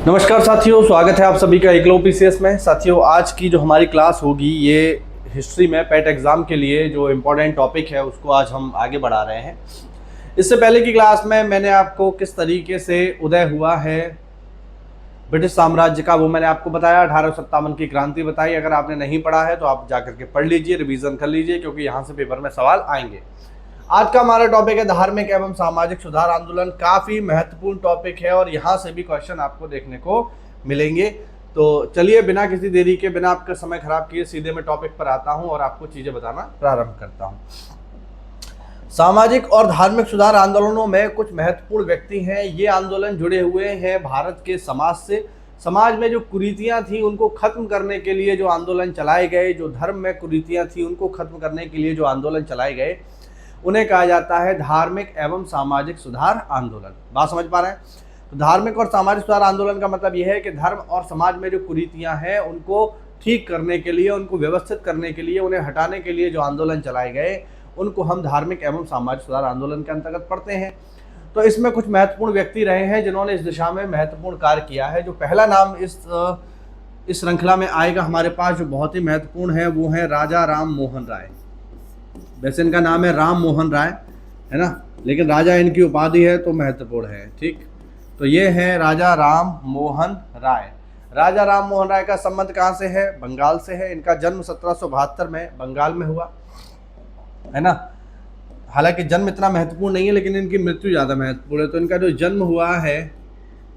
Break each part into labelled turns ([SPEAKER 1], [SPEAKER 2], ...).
[SPEAKER 1] नमस्कार साथियों, स्वागत है आप सभी का एकलव्य पीसीएस में। साथियों, आज की जो हमारी क्लास होगी ये हिस्ट्री में पेट एग्ज़ाम के लिए जो इम्पोर्टेंट टॉपिक है उसको आज हम आगे बढ़ा रहे हैं। इससे पहले की क्लास में मैंने आपको किस तरीके से उदय हुआ है ब्रिटिश साम्राज्य का वो मैंने आपको बताया। 1857 की क्रांति बताई। अगर आपने नहीं पढ़ा है तो आप जाकर के पढ़ लीजिए, रिवीजन कर लीजिए, क्योंकि यहाँ से पेपर में सवाल आएंगे। आज का हमारा टॉपिक है धार्मिक एवं सामाजिक सुधार आंदोलन। काफी महत्वपूर्ण टॉपिक है और यहाँ से भी क्वेश्चन आपको देखने को मिलेंगे। तो चलिए बिना किसी देरी के, बिना आपका समय खराब किए सीधे मैं टॉपिक पर आता हूँ और आपको चीजें बताना प्रारंभ करता हूँ। सामाजिक और धार्मिक सुधार आंदोलनों में कुछ महत्वपूर्ण व्यक्ति हैं। ये आंदोलन जुड़े हुए हैं भारत के समाज से। समाज में जो कुरीतियां थी उनको खत्म करने के लिए जो आंदोलन चलाए गए, जो धर्म में कुरीतियां थी उनको खत्म करने के लिए जो आंदोलन चलाए गए, उन्हें कहा जाता है धार्मिक एवं सामाजिक सुधार आंदोलन। बात समझ पा रहे हैं? तो धार्मिक और सामाजिक सुधार आंदोलन का मतलब यह है कि धर्म और समाज में जो कुरीतियां हैं उनको ठीक करने के लिए, उनको व्यवस्थित करने के लिए, उन्हें हटाने के लिए जो आंदोलन चलाए गए उनको हम धार्मिक एवं सामाजिक सुधार आंदोलन के अंतर्गत पढ़ते हैं। तो इसमें कुछ महत्वपूर्ण व्यक्ति रहे हैं जिन्होंने इस दिशा में महत्वपूर्ण कार्य किया है। जो पहला नाम इस श्रृंखला में आएगा हमारे पास, जो बहुत ही महत्वपूर्ण है, वो है राजा राम मोहन राय। वैसे इनका नाम है राम मोहन राय, है ना, लेकिन राजा इनकी उपाधि है तो महत्वपूर्ण है। ठीक, तो ये है राजा राम मोहन राय। राजा राम मोहन राय का संबंध कहाँ से है? बंगाल से है। इनका जन्म 1772 में बंगाल में हुआ, है ना। हालांकि जन्म इतना महत्वपूर्ण नहीं है लेकिन इनकी मृत्यु ज़्यादा महत्वपूर्ण है। तो इनका जो जन्म हुआ है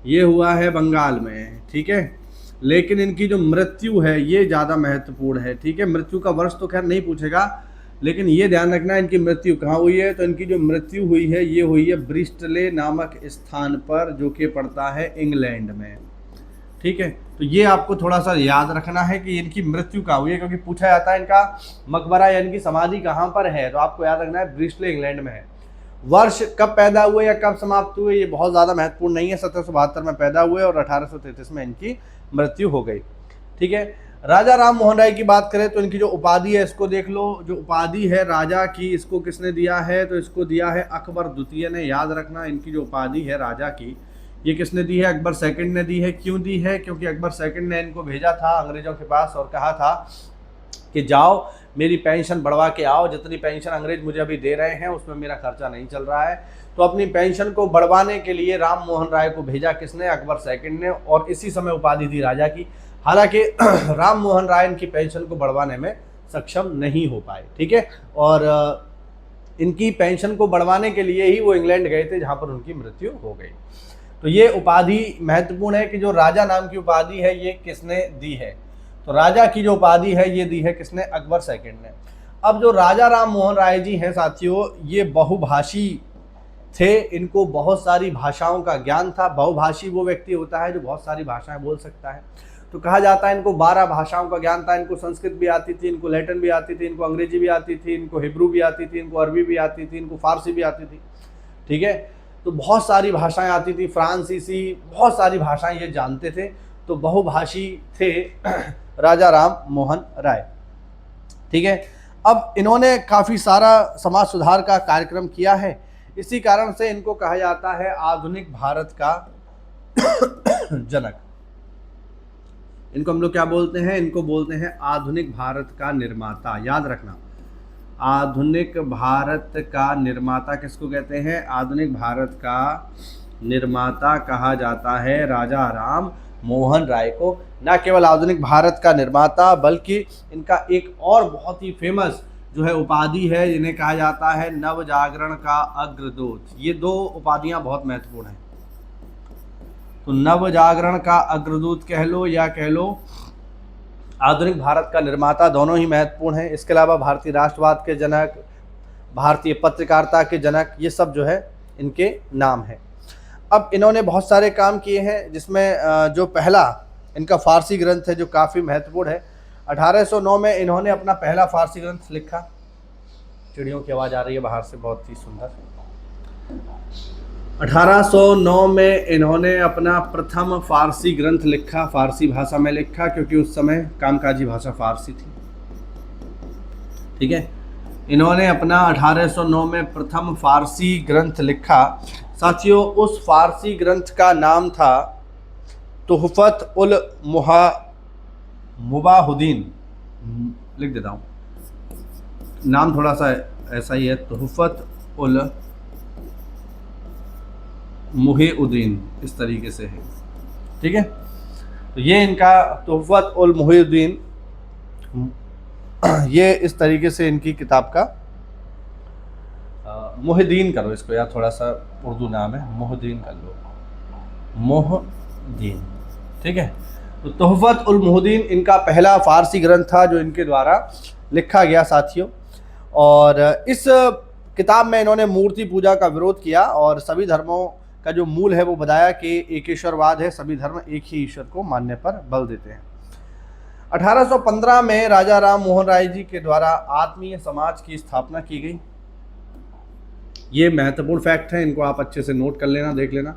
[SPEAKER 1] ये हुआ है बंगाल में, ठीक है, लेकिन इनकी जो मृत्यु है ये ज़्यादा महत्वपूर्ण है। ठीक है, मृत्यु का वर्ष तो खैर नहीं पूछेगा, लेकिन ये ध्यान रखना इनकी मृत्यु कहाँ हुई है। तो इनकी जो मृत्यु हुई है ये हुई है ब्रिस्टले नामक स्थान पर, जो कि पड़ता है इंग्लैंड में। ठीक है, तो ये आपको थोड़ा सा याद रखना है कि इनकी मृत्यु कहाँ हुई है, क्योंकि पूछा जाता है इनका मकबरा या इनकी समाधि कहाँ पर है। तो आपको याद रखना है ब्रिस्टले इंग्लैंड में है। वर्ष कब पैदा हुए या कब समाप्त हुए ये बहुत ज़्यादा महत्वपूर्ण नहीं है। 1772 में पैदा हुए और 1833 में इनकी मृत्यु हो गई। ठीक है, राजा राम मोहन राय की बात करें तो इनकी जो उपाधि है इसको देख लो। जो उपाधि है राजा की, इसको किसने दिया है? तो इसको दिया है अकबर द्वितीय ने। याद रखना, इनकी जो उपाधि है राजा की ये किसने दी है? अकबर सेकंड ने दी है। क्यों दी है? क्योंकि अकबर सेकंड ने इनको भेजा था अंग्रेजों के पास और कहा था कि जाओ मेरी पेंशन बढ़वा के आओ। जितनी पेंशन अंग्रेज मुझे अभी दे रहे हैं उसमें मेरा खर्चा नहीं चल रहा है। तो अपनी पेंशन को बढ़वाने के लिए राम मोहन राय को भेजा किसने? अकबर सेकंड ने। और इसी समय उपाधि थी राजा की। हालांकि राम मोहन राय इनकी पेंशन को बढ़वाने में सक्षम नहीं हो पाए। ठीक है, और इनकी पेंशन को बढ़वाने के लिए ही वो इंग्लैंड गए थे, जहां पर उनकी मृत्यु हो गई। तो ये उपाधि महत्वपूर्ण है कि जो राजा नाम की उपाधि है ये किसने दी है? तो राजा की जो उपाधि है ये दी है किसने? अकबर सेकंड ने। अब जो राजा राम मोहन राय जी हैं साथियों, ये बहुभाषी थे। इनको बहुत सारी भाषाओं का ज्ञान था। बहुभाषी वो व्यक्ति होता है जो बहुत सारी भाषाएं बोल सकता है। तो कहा जाता है इनको 12 भाषाओं का ज्ञान था। इनको संस्कृत भी आती थी, इनको लैटिन भी आती थी, इनको अंग्रेजी भी आती थी, इनको हिब्रू भी आती थी, इनको अरबी भी आती थी, इनको फारसी भी आती थी। ठीक है, तो बहुत सारी भाषाएं आती थी, फ्रांसीसी, बहुत सारी भाषाएं ये जानते थे। तो बहुभाषी थे राजा राम मोहन राय। ठीक है, अब इन्होंने काफ़ी सारा समाज सुधार का कार्यक्रम किया है। इसी कारण से इनको कहा जाता है आधुनिक भारत का जनक। इनको हम लोग क्या बोलते हैं? इनको बोलते हैं आधुनिक भारत का निर्माता। याद रखना, आधुनिक भारत का निर्माता किसको कहते हैं? आधुनिक भारत का निर्माता कहा जाता है राजा राम मोहन राय को। न केवल आधुनिक भारत का निर्माता बल्कि इनका एक और बहुत ही फेमस जो है उपाधि है, जिन्हें कहा जाता है नव जागरण का अग्रदूत। ये दो उपाधियां बहुत महत्वपूर्ण हैं। तो नव जागरण का अग्रदूत कह लो या कह लो आधुनिक भारत का निर्माता, दोनों ही महत्वपूर्ण हैं। इसके अलावा भारतीय राष्ट्रवाद के जनक, भारतीय पत्रकारिता के जनक, ये सब जो है इनके नाम हैं। अब इन्होंने बहुत सारे काम किए हैं, जिसमें जो पहला इनका फारसी ग्रंथ है जो काफ़ी महत्वपूर्ण है। 1809 में इन्होंने अपना पहला फारसी ग्रंथ लिखा। चिड़ियों की आवाज़ आ रही है बाहर से, बहुत ही सुंदर। 1809 में इन्होंने अपना प्रथम फारसी ग्रंथ लिखा, फारसी भाषा में लिखा, क्योंकि उस समय कामकाजी भाषा फारसी थी। ठीक है, इन्होंने अपना 1809 में प्रथम फारसी ग्रंथ लिखा। साथियों, उस फारसी ग्रंथ का नाम था तुहफत उल मुबाहुद्दीन, लिख देता हूँ, नाम थोड़ा सा ऐसा ही है, तुहफत उल मुहीउद्दीन, इस तरीके से है। ठीक है, तो ये इनका तुहफत उल मुहीउद्दीन, ये इस तरीके से इनकी किताब का, मुहीउद्दीन करो इसको यार, थोड़ा सा उर्दू नाम है, मुहीउद्दीन कर लो, मुहीउद्दीन। ठीक है, तो तुहफत उल मुहीउद्दीन इनका पहला फारसी ग्रंथ था जो इनके द्वारा लिखा गया साथियों। और इस किताब में इन्होंने मूर्ति पूजा का विरोध किया और सभी धर्मों का जो मूल है वो बताया कि एक ईश्वरवाद है, सभी धर्म एक ही ईश्वर को मानने पर बल देते हैं। 1815 में राजा राम मोहन राय जी के द्वारा आत्मीय समाज की स्थापना की गई। ये महत्वपूर्ण फैक्ट है, इनको आप अच्छे से नोट कर लेना, देख लेना।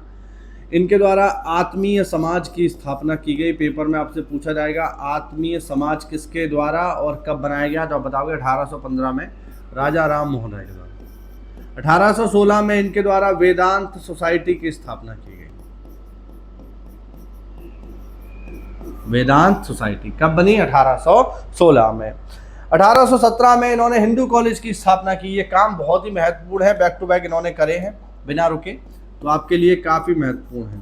[SPEAKER 1] इनके द्वारा आत्मीय समाज की स्थापना की गई। पेपर में आपसे पूछा जाएगा आत्मीय समाज किसके द्वारा और कब बनाया गया, तो आप बताओगे 1815 में राजा राम मोहन राय के द्वारा। 1816 में इनके द्वारा वेदांत सोसाइटी की स्थापना की गई। वेदांत सोसाइटी कब बनी? 1816 में। 1817 में इन्होंने हिंदू कॉलेज की स्थापना की। ये काम बहुत ही महत्वपूर्ण है, बैक टू बैक इन्होंने करे हैं बिना रुके, तो आपके लिए काफ़ी महत्वपूर्ण है।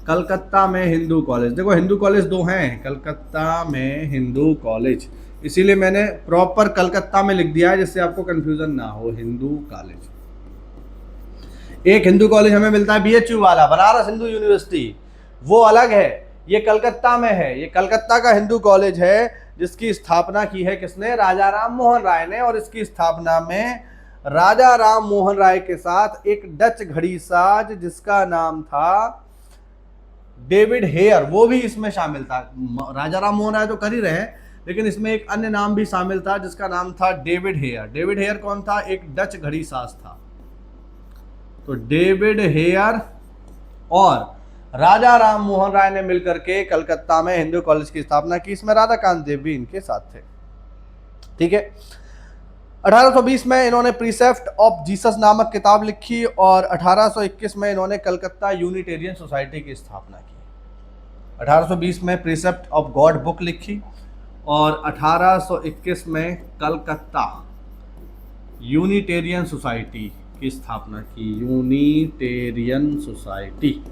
[SPEAKER 1] कलकत्ता में हिंदू कॉलेज, देखो हिंदू कॉलेज दो हैं, कलकत्ता में हिंदू कॉलेज, इसीलिए मैंने प्रॉपर कलकत्ता में लिख दिया है जिससे आपको कंफ्यूजन ना हो। हिंदू कॉलेज, एक हिंदू कॉलेज हमें मिलता है BHU वाला, बनारस हिंदू यूनिवर्सिटी, वो अलग है, ये कलकत्ता में है। ये कलकत्ता का हिंदू कॉलेज है जिसकी स्थापना की है किसने? राजा राम मोहन राय ने। और इसकी स्थापना में राजा राम मोहन राय के साथ एक डच घड़ीसाज जिसका नाम था डेविड हेयर, वो भी इसमें शामिल था। राजा राम मोहन राय तो कर ही रहे हैं, लेकिन इसमें एक अन्य नाम भी शामिल था जिसका नाम था डेविड हेयर। डेविड हेयर कौन था? एक डच घड़ीसाज था। तो डेविड हेयर और राजा राम मोहन राय ने मिलकर के कलकत्ता में हिंदू कॉलेज की स्थापना की। इसमें राधाकांत देव भी इनके साथ थे। ठीक है, 1820 में इन्होंने प्रीसेप्ट ऑफ जीसस नामक किताब लिखी और 1821 में इन्होंने कलकत्ता यूनिटेरियन सोसाइटी की स्थापना की। 1820 में प्रीसेप्ट ऑफ गॉड बुक लिखी और 1821 में कलकत्ता यूनिटेरियन सोसाइटी की स्थापना की। यूनिटेरियन सोसाइटी,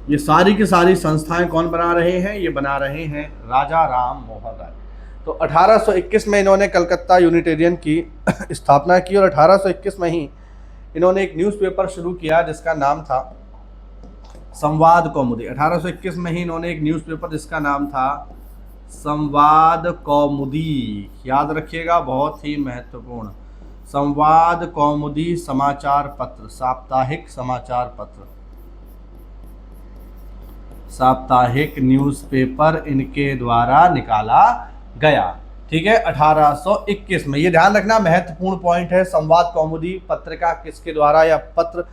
[SPEAKER 1] ये सारी की सारी संस्थाएं कौन बना रहे हैं? ये बना रहे हैं राजा राम मोहन राय। तो 1821 में इन्होंने कलकत्ता यूनिटेरियन की स्थापना की और 1821 में ही इन्होंने एक न्यूज़पेपर शुरू किया जिसका नाम था संवाद कौमुदी। 1821 में ही इन्होंने एक न्यूज़पेपर जिसका नाम था संवाद कौमुदी, याद रखिएगा, बहुत ही महत्वपूर्ण। संवाद कौमुदी समाचार पत्र, साप्ताहिक समाचार पत्र, साप्ताहिक न्यूज़पेपर इनके द्वारा निकाला गया। ठीक है, 1821 में। ये ध्यान रखना, महत्वपूर्ण पॉइंट है। संवाद कौमुदी पत्रिका किसके द्वारा या पत्र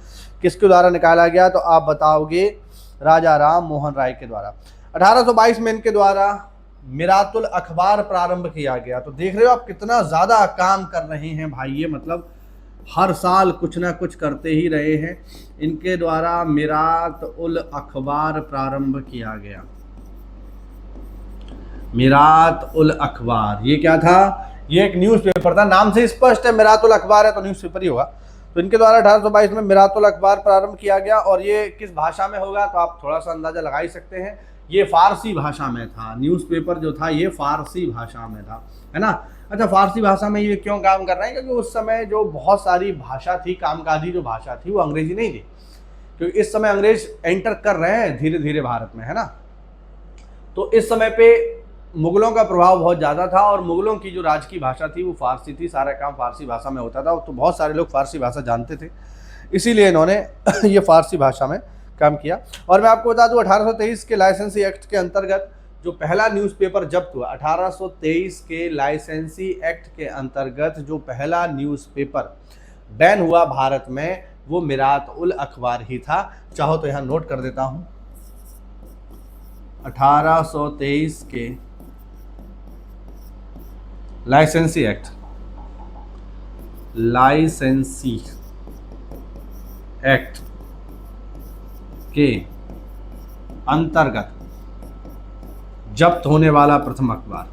[SPEAKER 1] किसके द्वारा निकाला गया? तो आप बताओगे राजा राम मोहन राय के द्वारा। 1822 में इनके द्वारा मिरातुल अखबार प्रारंभ किया गया। तो देख रहे हो आप कितना ज़्यादा काम कर रहे हैं भाई, ये मतलब हर साल कुछ ना कुछ करते ही रहे हैं। इनके द्वारा मिरात उल अखबार प्रारंभ किया गया। मिरात उल अखबार, ये क्या था? ये एक न्यूज़पेपर था, नाम से स्पष्ट है, मिरात उल अखबार है तो न्यूज़पेपर ही होगा। तो इनके द्वारा 1822 में मिरात उल अखबार प्रारंभ किया गया। और ये किस भाषा में होगा? तो आप थोड़ा सा अंदाजा लगा ही सकते हैं, ये फारसी भाषा में था। न्यूज़पेपर जो था ये फारसी भाषा में था, है ना। अच्छा, फारसी भाषा में ये क्यों काम कर रहे हैं? क्योंकि उस समय जो बहुत सारी भाषा थी, कामकाजी जो भाषा थी, वो अंग्रेजी नहीं थी, क्योंकि इस समय अंग्रेज एंटर कर रहे हैं धीरे धीरे भारत में, है ना। तो इस समय पे मुगलों का प्रभाव बहुत ज़्यादा था और मुगलों की जो राज की भाषा थी वो फारसी थी, सारा काम फारसी भाषा में होता था। तो बहुत सारे लोग फारसी भाषा जानते थे, इसीलिए इन्होंने ये फारसी भाषा में काम किया। और मैं आपको बता दूं 1823 के लाइसेंसी एक्ट के अंतर्गत जो पहला न्यूज़पेपर जब्त हुआ, 1823 के लाइसेंसी एक्ट के अंतर्गत जो पहला न्यूज़पेपर बैन हुआ भारत में, वो मिरात उल अखबार ही था। चाहो तो यहाँ नोट कर देता हूँ, 1823 के लाइसेंसी एक्ट, लाइसेंसी एक्ट के अंतर्गत जब्त होने वाला प्रथम अखबार।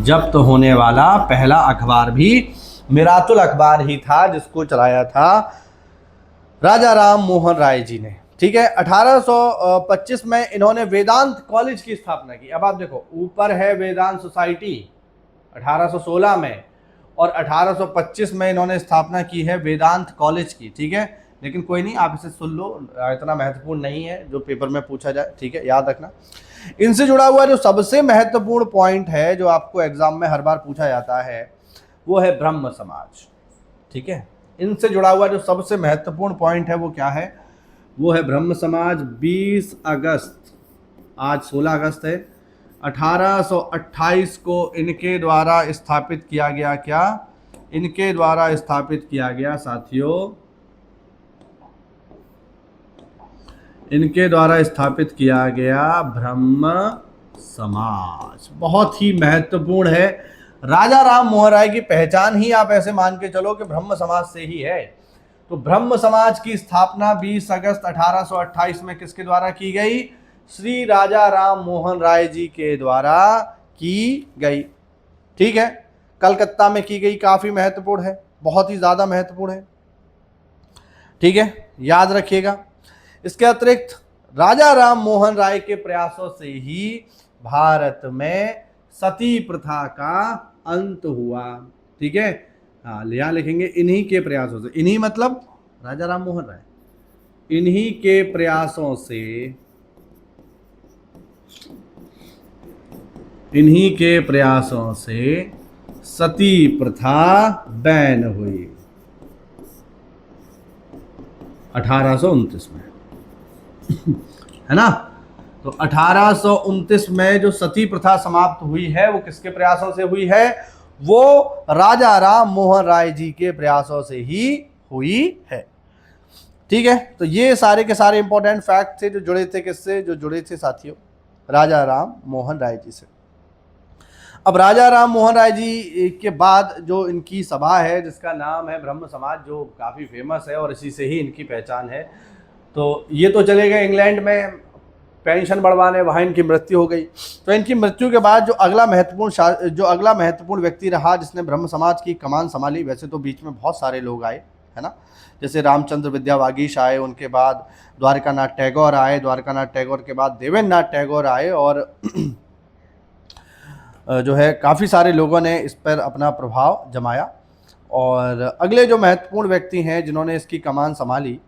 [SPEAKER 1] जब्त होने वाला पहला अखबार भी मिरातुल अखबार ही था, जिसको चलाया था राजा राम मोहन राय जी ने। ठीक है, 1825 में इन्होंने वेदांत कॉलेज की स्थापना की। अब आप देखो, ऊपर है वेदांत सोसाइटी 1816 में, और 1825 में इन्होंने स्थापना की है वेदांत कॉलेज की। ठीक है, लेकिन कोई नहीं, आप इसे सुन लो, इतना महत्वपूर्ण नहीं है जो पेपर में पूछा जाए। ठीक है, याद रखना। इनसे जुड़ा हुआ जो सबसे महत्वपूर्ण पॉइंट है, जो आपको एग्जाम में हर बार पूछा जाता है, वो है ब्रह्म समाज। ठीक है, इनसे जुड़ा हुआ जो सबसे महत्वपूर्ण पॉइंट है वो क्या है? वो है ब्रह्म समाज। 20 अगस्त, आज 16 अगस्त है, 1828 को इनके द्वारा स्थापित किया गया। क्या इनके द्वारा स्थापित किया गया साथियों? इनके द्वारा स्थापित किया गया ब्रह्म समाज। बहुत ही महत्वपूर्ण है। राजा राम मोहन राय की पहचान ही आप ऐसे मान के चलो कि ब्रह्म समाज से ही है। तो ब्रह्म समाज की स्थापना 20 अगस्त 1828 में किसके द्वारा की गई? श्री राजा राम मोहन राय जी के द्वारा की गई। ठीक है, कलकत्ता में की गई, काफी महत्वपूर्ण है, बहुत ही ज्यादा महत्वपूर्ण है। ठीक है, याद रखिएगा। इसके अतिरिक्त राजा राम मोहन राय के प्रयासों से ही भारत में सती प्रथा का अंत हुआ। ठीक है, हाँ, यहाँ लिखेंगे इन्हीं के प्रयासों से। इन्हीं मतलब राजा राम मोहन राय, इन्हीं के प्रयासों से, इन्हीं के प्रयासों से सती प्रथा बैन हुई 1829 में। है ना? तो 1829 में जो सती प्रथा समाप्त हुई है वो किसके प्रयासों से हुई है? वो राजा राम मोहन राय जी के प्रयासों से ही हुई है। ठीक है, तो ये सारे के सारे इंपॉर्टेंट फैक्ट थे जो जुड़े थे किससे? जो जुड़े थे साथियों राजा राम मोहन राय जी से। अब राजा राम मोहन राय जी के बाद जो इनकी सभा है जिसका नाम है ब्रह्म समाज, जो काफ़ी फेमस है और इसी से ही इनकी पहचान है। तो ये तो चले गए इंग्लैंड में पेंशन बढ़वाने, वहाँ इनकी मृत्यु हो गई। तो इनकी मृत्यु के बाद जो अगला महत्वपूर्ण व्यक्ति रहा जिसने ब्रह्म समाज की कमान संभाली, वैसे तो बीच में बहुत सारे लोग आए, है ना, जैसे रामचंद्र विद्यावागीश आए, उनके बाद द्वारकानाथ टैगोर आए, द्वारकानाथ टैगोर के बाद देवेंद्रनाथ टैगोर आए, और जो है काफ़ी सारे लोगों ने इस पर अपना प्रभाव जमाया। और अगले जो महत्वपूर्ण व्यक्ति हैं जिन्होंने इसकी कमान संभाली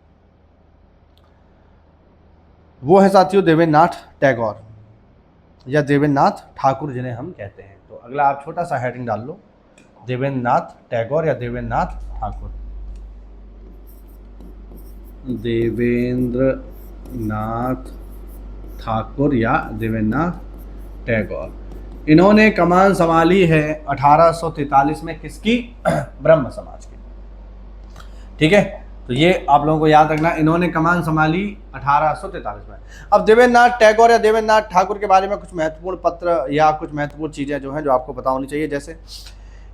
[SPEAKER 1] वो है साथियों देवेंद्रनाथ टैगोर या देवेंद्रनाथ ठाकुर जिन्हें हम कहते हैं। तो अगला आप छोटा सा हेडिंग डाल लो, देवेंद्रनाथ टैगोर या देवेंद्रनाथ ठाकुर। देवेंद्रनाथ ठाकुर या देवेंद्रनाथ टैगोर, इन्होंने कमान संभाली है 1843 में किसकी? ब्रह्म समाज की। ठीक है, तो ये आप लोगों को याद रखना, इन्होंने कमान संभाली 1843 में। अब देवेंद्रनाथ टैगोर या देवेंद्रनाथ ठाकुर के बारे में कुछ महत्वपूर्ण पत्र या कुछ महत्वपूर्ण चीज़ें जो हैं जो आपको पता होनी चाहिए। जैसे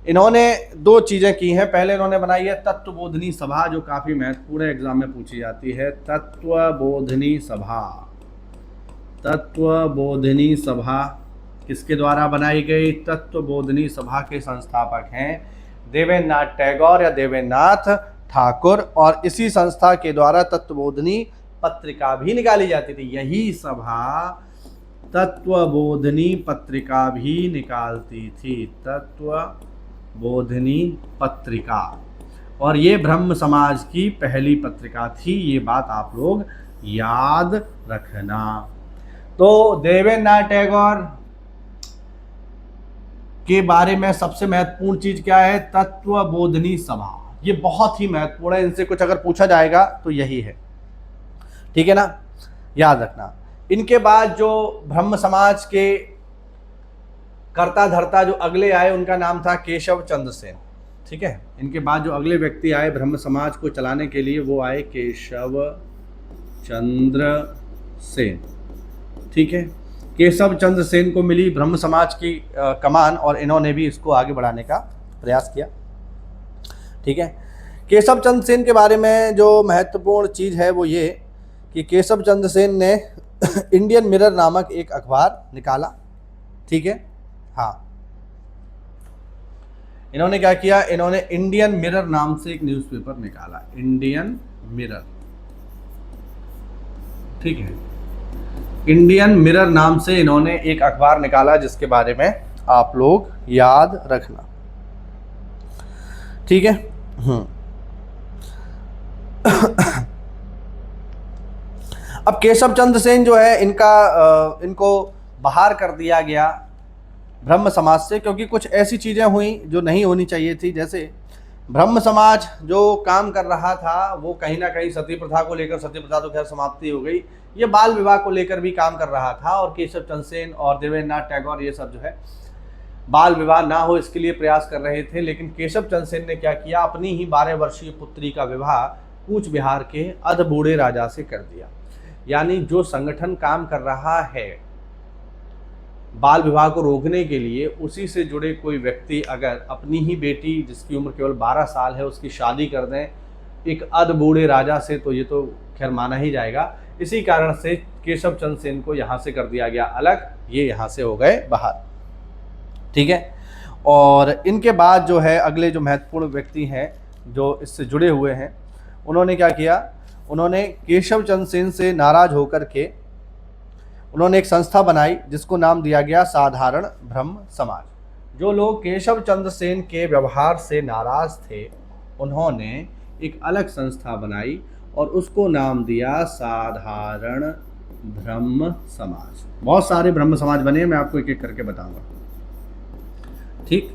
[SPEAKER 1] इन्होंने 2 चीज़ें की हैं। पहले इन्होंने बनाई है तत्वबोधिनी सभा, जो काफ़ी महत्वपूर्ण एग्जाम में पूछी जाती है। तत्वबोधिनी सभा, तत्वबोधिनी सभा किसके द्वारा बनाई गई? तत्वबोधिनी सभा के संस्थापक हैं देवेंद्रनाथ टैगोर या देवेंद्रनाथ ठाकुर, और इसी संस्था के द्वारा तत्वबोधिनी पत्रिका भी निकाली जाती थी। यही सभा तत्वबोधिनी पत्रिका भी निकालती थी, तत्वबोधिनी पत्रिका, और ये ब्रह्म समाज की पहली पत्रिका थी। ये बात आप लोग याद रखना। तो देवेंद्रनाथ टैगोर के बारे में सबसे महत्वपूर्ण चीज क्या है? तत्वबोधिनी सभा। ये बहुत ही महत्वपूर्ण है, इनसे कुछ अगर पूछा जाएगा तो यही है। ठीक है ना, याद रखना। इनके बाद जो ब्रह्म समाज के कर्ता धर्ता जो अगले आए उनका नाम था केशव चंद्र सेन। ठीक है, इनके बाद जो अगले व्यक्ति आए ब्रह्म समाज को चलाने के लिए वो आए केशव चंद्र सेन। ठीक है, केशव चंद्र सेन को मिली ब्रह्म समाज की कमान और इन्होंने भी इसको आगे बढ़ाने का प्रयास किया। ठीक है। केशव चंद्र सेन के बारे में जो महत्वपूर्ण चीज़ है वो ये कि केशव चंद्र सेन ने इंडियन मिरर नामक एक अखबार निकाला। ठीक है, हाँ, इन्होंने क्या किया, इन्होंने इंडियन मिरर नाम से एक न्यूज़पेपर निकाला, इंडियन मिरर। ठीक है, इंडियन मिरर नाम से इन्होंने एक अखबार निकाला जिसके बारे में आप लोग याद रखना। ठीक है। अब केशव चंद्र सेन जो है इनको बाहर कर दिया गया ब्रह्म समाज से, क्योंकि कुछ ऐसी चीज़ें हुई जो नहीं होनी चाहिए थी। जैसे ब्रह्म समाज जो काम कर रहा था वो कहीं ना कहीं सती प्रथा को लेकर, सती प्रथा तो खैर समाप्ति हो गई, ये बाल विवाह को लेकर भी काम कर रहा था। और केशव चंद्र सेन और देवेंद्रनाथ टैगोर ये सब जो है बाल विवाह ना हो इसके लिए प्रयास कर रहे थे। लेकिन केशव चंद्र सेन ने क्या किया, अपनी ही 12 वर्षीय पुत्री का विवाह कूच बिहार के अधबूढ़े राजा से कर दिया। यानी जो संगठन काम कर रहा है बाल विवाह को रोकने के लिए, उसी से जुड़े कोई व्यक्ति अगर अपनी ही बेटी जिसकी उम्र केवल 12 साल है उसकी शादी कर दें एक अधबूढ़े राजा से, तो ये तो खैर माना ही जाएगा। इसी कारण से केशव चंद्र सेन को यहाँ से कर दिया गया अलग, ये यहाँ से हो गए बाहर। ठीक है। और इनके बाद जो है अगले जो महत्वपूर्ण व्यक्ति हैं जो इससे जुड़े हुए हैं, उन्होंने क्या किया, उन्होंने केशव चंद्र सेन से नाराज होकर के उन्होंने एक संस्था बनाई जिसको नाम दिया गया साधारण ब्रह्म समाज। जो लोग केशव चंद्र सेन के व्यवहार से नाराज थे उन्होंने एक अलग संस्था बनाई और उसको नाम दिया साधारण ब्रह्म समाज। बहुत सारे ब्रह्म समाज बने, मैं आपको एक एक करके बताऊंगा। ठीक,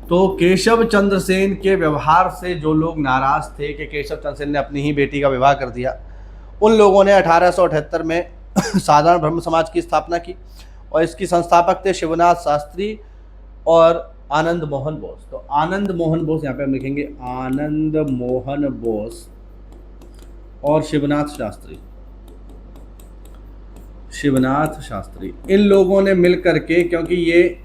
[SPEAKER 1] तो केशव चंद्र सेन के व्यवहार से जो लोग नाराज थे कि केशव चंद्र सेन ने अपनी ही बेटी का विवाह कर दिया, उन लोगों ने 1878 में साधारण ब्रह्म समाज की स्थापना की और इसकी संस्थापक थे शिवनाथ शास्त्री और आनंद मोहन बोस। तो आनंद मोहन बोस, यहाँ पे हम लिखेंगे आनंद मोहन बोस और शिवनाथ शास्त्री, इन लोगों ने मिलकर के, क्योंकि ये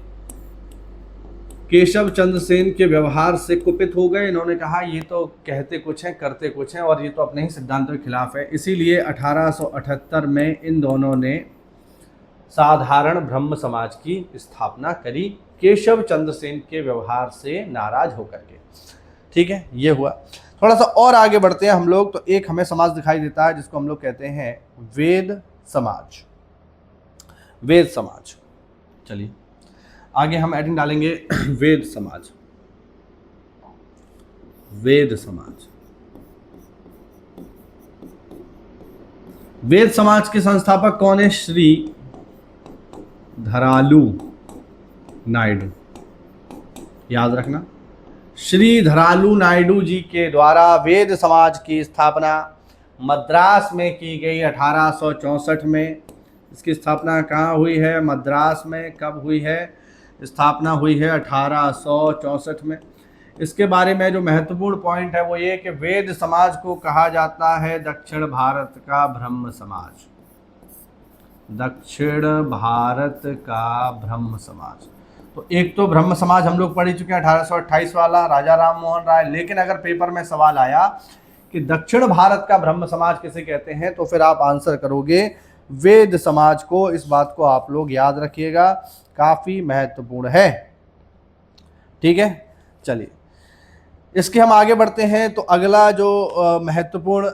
[SPEAKER 1] केशव चंद्र सेन के व्यवहार से कुपित हो गए, इन्होंने कहा ये तो कहते कुछ हैं करते कुछ हैं और ये तो अपने ही सिद्धांतों के खिलाफ है। इसीलिए 1878 में इन दोनों ने साधारण ब्रह्म समाज की स्थापना करी, केशव चंद्र सेन के व्यवहार से नाराज होकर के। ठीक है, ये हुआ। थोड़ा सा और आगे बढ़ते हैं हम लोग, तो एक हमें समाज दिखाई देता है जिसको हम लोग कहते हैं वेद समाज। चलिए आगे हम एडिंग डालेंगे वेद समाज के संस्थापक कौन है? श्री धरालू नायडू। याद रखना, श्री धरालू नायडू जी के द्वारा वेद समाज की स्थापना मद्रास में की गई 1864 में। इसकी स्थापना कहाँ हुई है? मद्रास में। कब हुई है? स्थापना हुई है 1864 में। इसके बारे में जो महत्वपूर्ण पॉइंट है वो ये कि वेद समाज को कहा जाता है दक्षिण भारत का ब्रह्म समाज। तो एक तो ब्रह्म समाज हम लोग पढ़ चुके हैं 1828 वाला राजा राम मोहन राय, लेकिन अगर पेपर में सवाल आया कि दक्षिण भारत का ब्रह्म समाज किसे कहते हैं तो फिर आप आंसर करोगे वेद समाज को। इस बात को आप लोग याद रखिएगा, काफ़ी महत्वपूर्ण है। ठीक है, चलिए इसके हम आगे बढ़ते हैं। तो अगला जो महत्वपूर्ण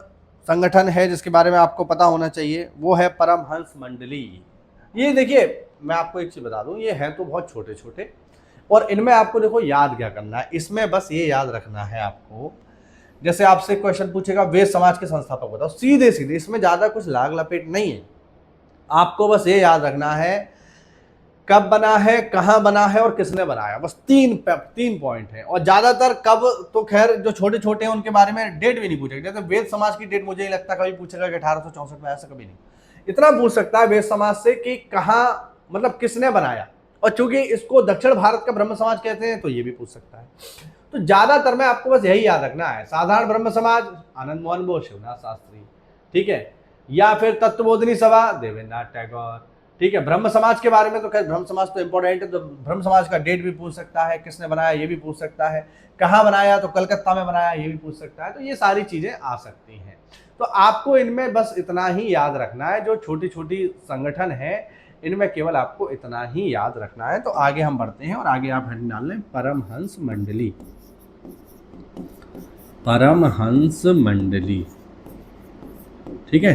[SPEAKER 1] संगठन है जिसके बारे में आपको पता होना चाहिए वो है परमहंस मंडली। ये देखिए, मैं आपको एक चीज़ बता दूं, ये हैं तो बहुत छोटे छोटे और इनमें आपको देखो याद क्या करना है, इसमें बस ये याद रखना है आपको। जैसे आपसे क्वेश्चन पूछेगा वेद समाज के संस्थापक बताओ, सीधे सीधे, इसमें ज़्यादा कुछ लाग लपेट नहीं है। आपको बस ये याद रखना है कब बना है, कहाँ बना है और किसने बनाया, बस तीन पॉइंट है। और ज़्यादातर कब तो खैर जो छोटे छोटे हैं उनके बारे में डेट भी नहीं पूछेगा। जैसे वेद समाज की डेट मुझे नहीं लगता कभी पूछेगा कि 1864 में, ऐसा कभी नहीं। इतना पूछ सकता है वेद समाज से कि कहाँ, मतलब किसने बनाया, और चूंकि इसको दक्षिण भारत का ब्रह्म समाज कहते हैं तो ये भी पूछ सकता है। तो ज़्यादातर में आपको बस यही याद रखना है, साधारण ब्रह्म समाज आनंद मोहन बोस शिवनाथ शास्त्री, ठीक है, या फिर तत्वबोधिनी सभा देवेंद्रनाथ टैगोर, ठीक है। ब्रह्म समाज के बारे में तो खैर ब्रह्म समाज तो इंपॉर्टेंट है, तो ब्रह्म समाज का डेट भी पूछ सकता है, किसने बनाया ये भी पूछ सकता है, कहाँ बनाया तो कलकत्ता में बनाया ये भी पूछ सकता है, तो ये सारी चीजें आ सकती हैं। तो आपको इनमें बस इतना ही याद रखना है, जो छोटी छोटी संगठन है इनमें केवल आपको इतना ही याद रखना है। तो आगे हम बढ़ते हैं और आगे आप हेडिंग डाल लें परमहंस मंडली। परमहंस मंडली, ठीक है,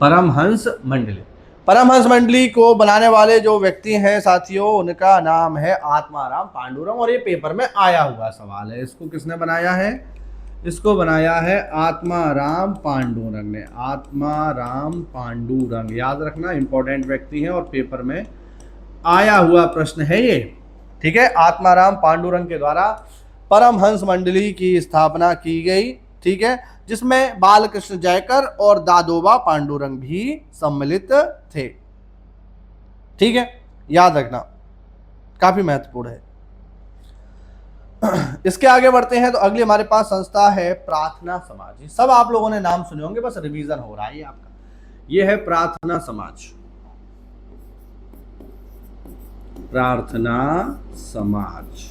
[SPEAKER 1] परमहंस मंडली। परमहंस मंडली को बनाने वाले जो व्यक्ति हैं साथियों, उनका नाम है आत्माराम पांडुरंग, और ये पेपर में आया हुआ सवाल है। इसको किसने बनाया है? इसको बनाया है आत्माराम पांडुरंग ने। आत्माराम पांडुरंग, याद रखना, इंपॉर्टेंट व्यक्ति है और पेपर में आया हुआ प्रश्न है ये, ठीक है। आत्माराम पांडुरंग के द्वारा परमहंस मंडली की स्थापना की गई, ठीक है, जिसमें बालकृष्ण जयकर और दादोबा पांडुरंग भी सम्मिलित थे, ठीक है, याद रखना, काफी महत्वपूर्ण है। इसके आगे बढ़ते हैं तो अगली हमारे पास संस्था है प्रार्थना समाज। सब आप लोगों ने नाम सुने होंगे, बस रिवीजन हो रहा है ये आपका। ये है प्रार्थना समाज। प्रार्थना समाज,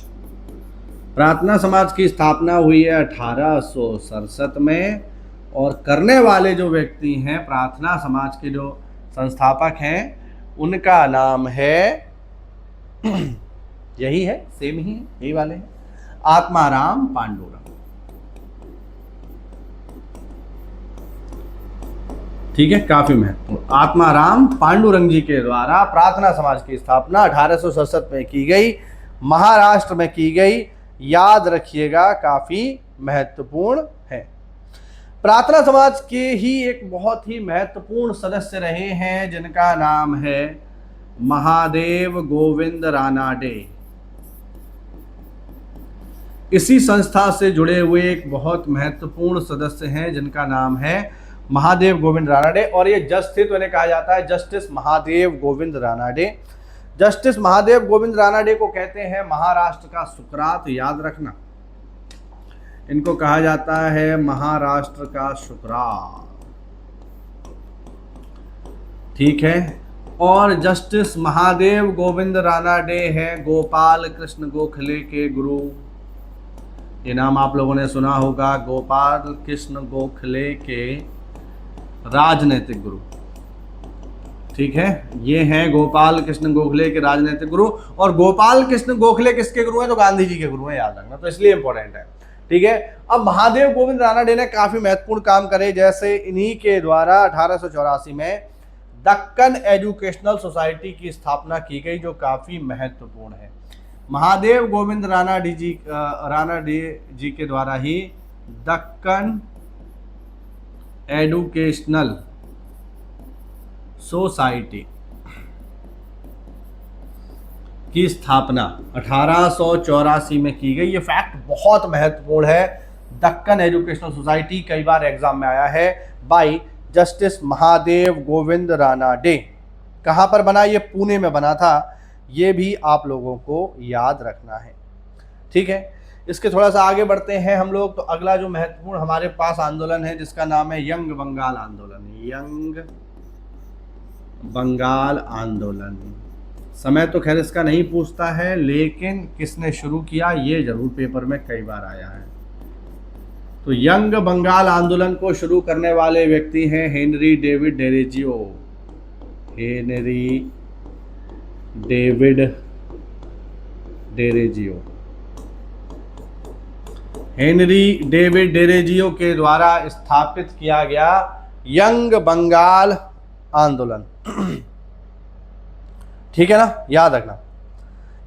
[SPEAKER 1] प्रार्थना समाज की स्थापना हुई है 1867 में, और करने वाले जो व्यक्ति हैं, प्रार्थना समाज के जो संस्थापक हैं, उनका नाम है यही है, सेम ही है, यही वाले हैं, आत्माराम पांडुरंग, ठीक है, काफी महत्वपूर्ण। आत्माराम पांडुरंग जी के द्वारा प्रार्थना समाज की स्थापना 1867 में की गई, महाराष्ट्र में की गई, याद रखिएगा, काफी महत्वपूर्ण है। प्रार्थना समाज के ही एक बहुत ही महत्वपूर्ण सदस्य रहे हैं जिनका नाम है महादेव गोविंद रानाडे। इसी संस्था से जुड़े हुए एक बहुत महत्वपूर्ण सदस्य हैं जिनका नाम है महादेव गोविंद रानाडे, और ये जज थे तो इन्हें कहा जाता है जस्टिस महादेव गोविंद रानाडे। जस्टिस महादेव गोविंद रानाडे को कहते हैं महाराष्ट्र का सुकरात, याद रखना, इनको कहा जाता है महाराष्ट्र का सुकरात, ठीक है। और जस्टिस महादेव गोविंद रानाडे हैं गोपाल कृष्ण गोखले के गुरु। ये नाम आप लोगों ने सुना होगा, गोपाल कृष्ण गोखले के राजनीतिक गुरु, ठीक है। ये हैं गोपाल कृष्ण गोखले के राजनीतिक गुरु, और गोपाल कृष्ण गोखले किसके गुरु हैं? तो गांधी जी के गुरु हैं, याद रखना, तो इसलिए इंपॉर्टेंट है, ठीक है। अब महादेव गोविंद रानाडे ने काफी महत्वपूर्ण काम करे, जैसे इन्हीं के द्वारा 1884 में दक्कन एजुकेशनल सोसाइटी की स्थापना की गई, जो काफी महत्वपूर्ण है। महादेव गोविंद रानाडे जी के द्वारा ही दक्कन एजुकेशनल सोसाइटी की स्थापना 1884 में की गई। ये फैक्ट बहुत महत्वपूर्ण है। दक्कन एजुकेशनल सोसाइटी कई बार एग्जाम में आया है, बाय जस्टिस महादेव गोविंद रानाडे। कहाँ पर बना? ये पुणे में बना था, ये भी आप लोगों को याद रखना है, ठीक है। इसके थोड़ा सा आगे बढ़ते हैं हम लोग, तो अगला जो महत्वपूर्ण हमारे पास आंदोलन है जिसका नाम है यंग बंगाल आंदोलन। यंग बंगाल आंदोलन, समय तो खैर इसका नहीं पूछता है, लेकिन किसने शुरू किया ये जरूर पेपर में कई बार आया है। तो यंग बंगाल आंदोलन को शुरू करने वाले व्यक्ति हैं Henry David Derozio. Henry David Derozio, Henry David Derozio के द्वारा स्थापित किया गया यंग बंगाल आंदोलन, ठीक है ना, याद रखना।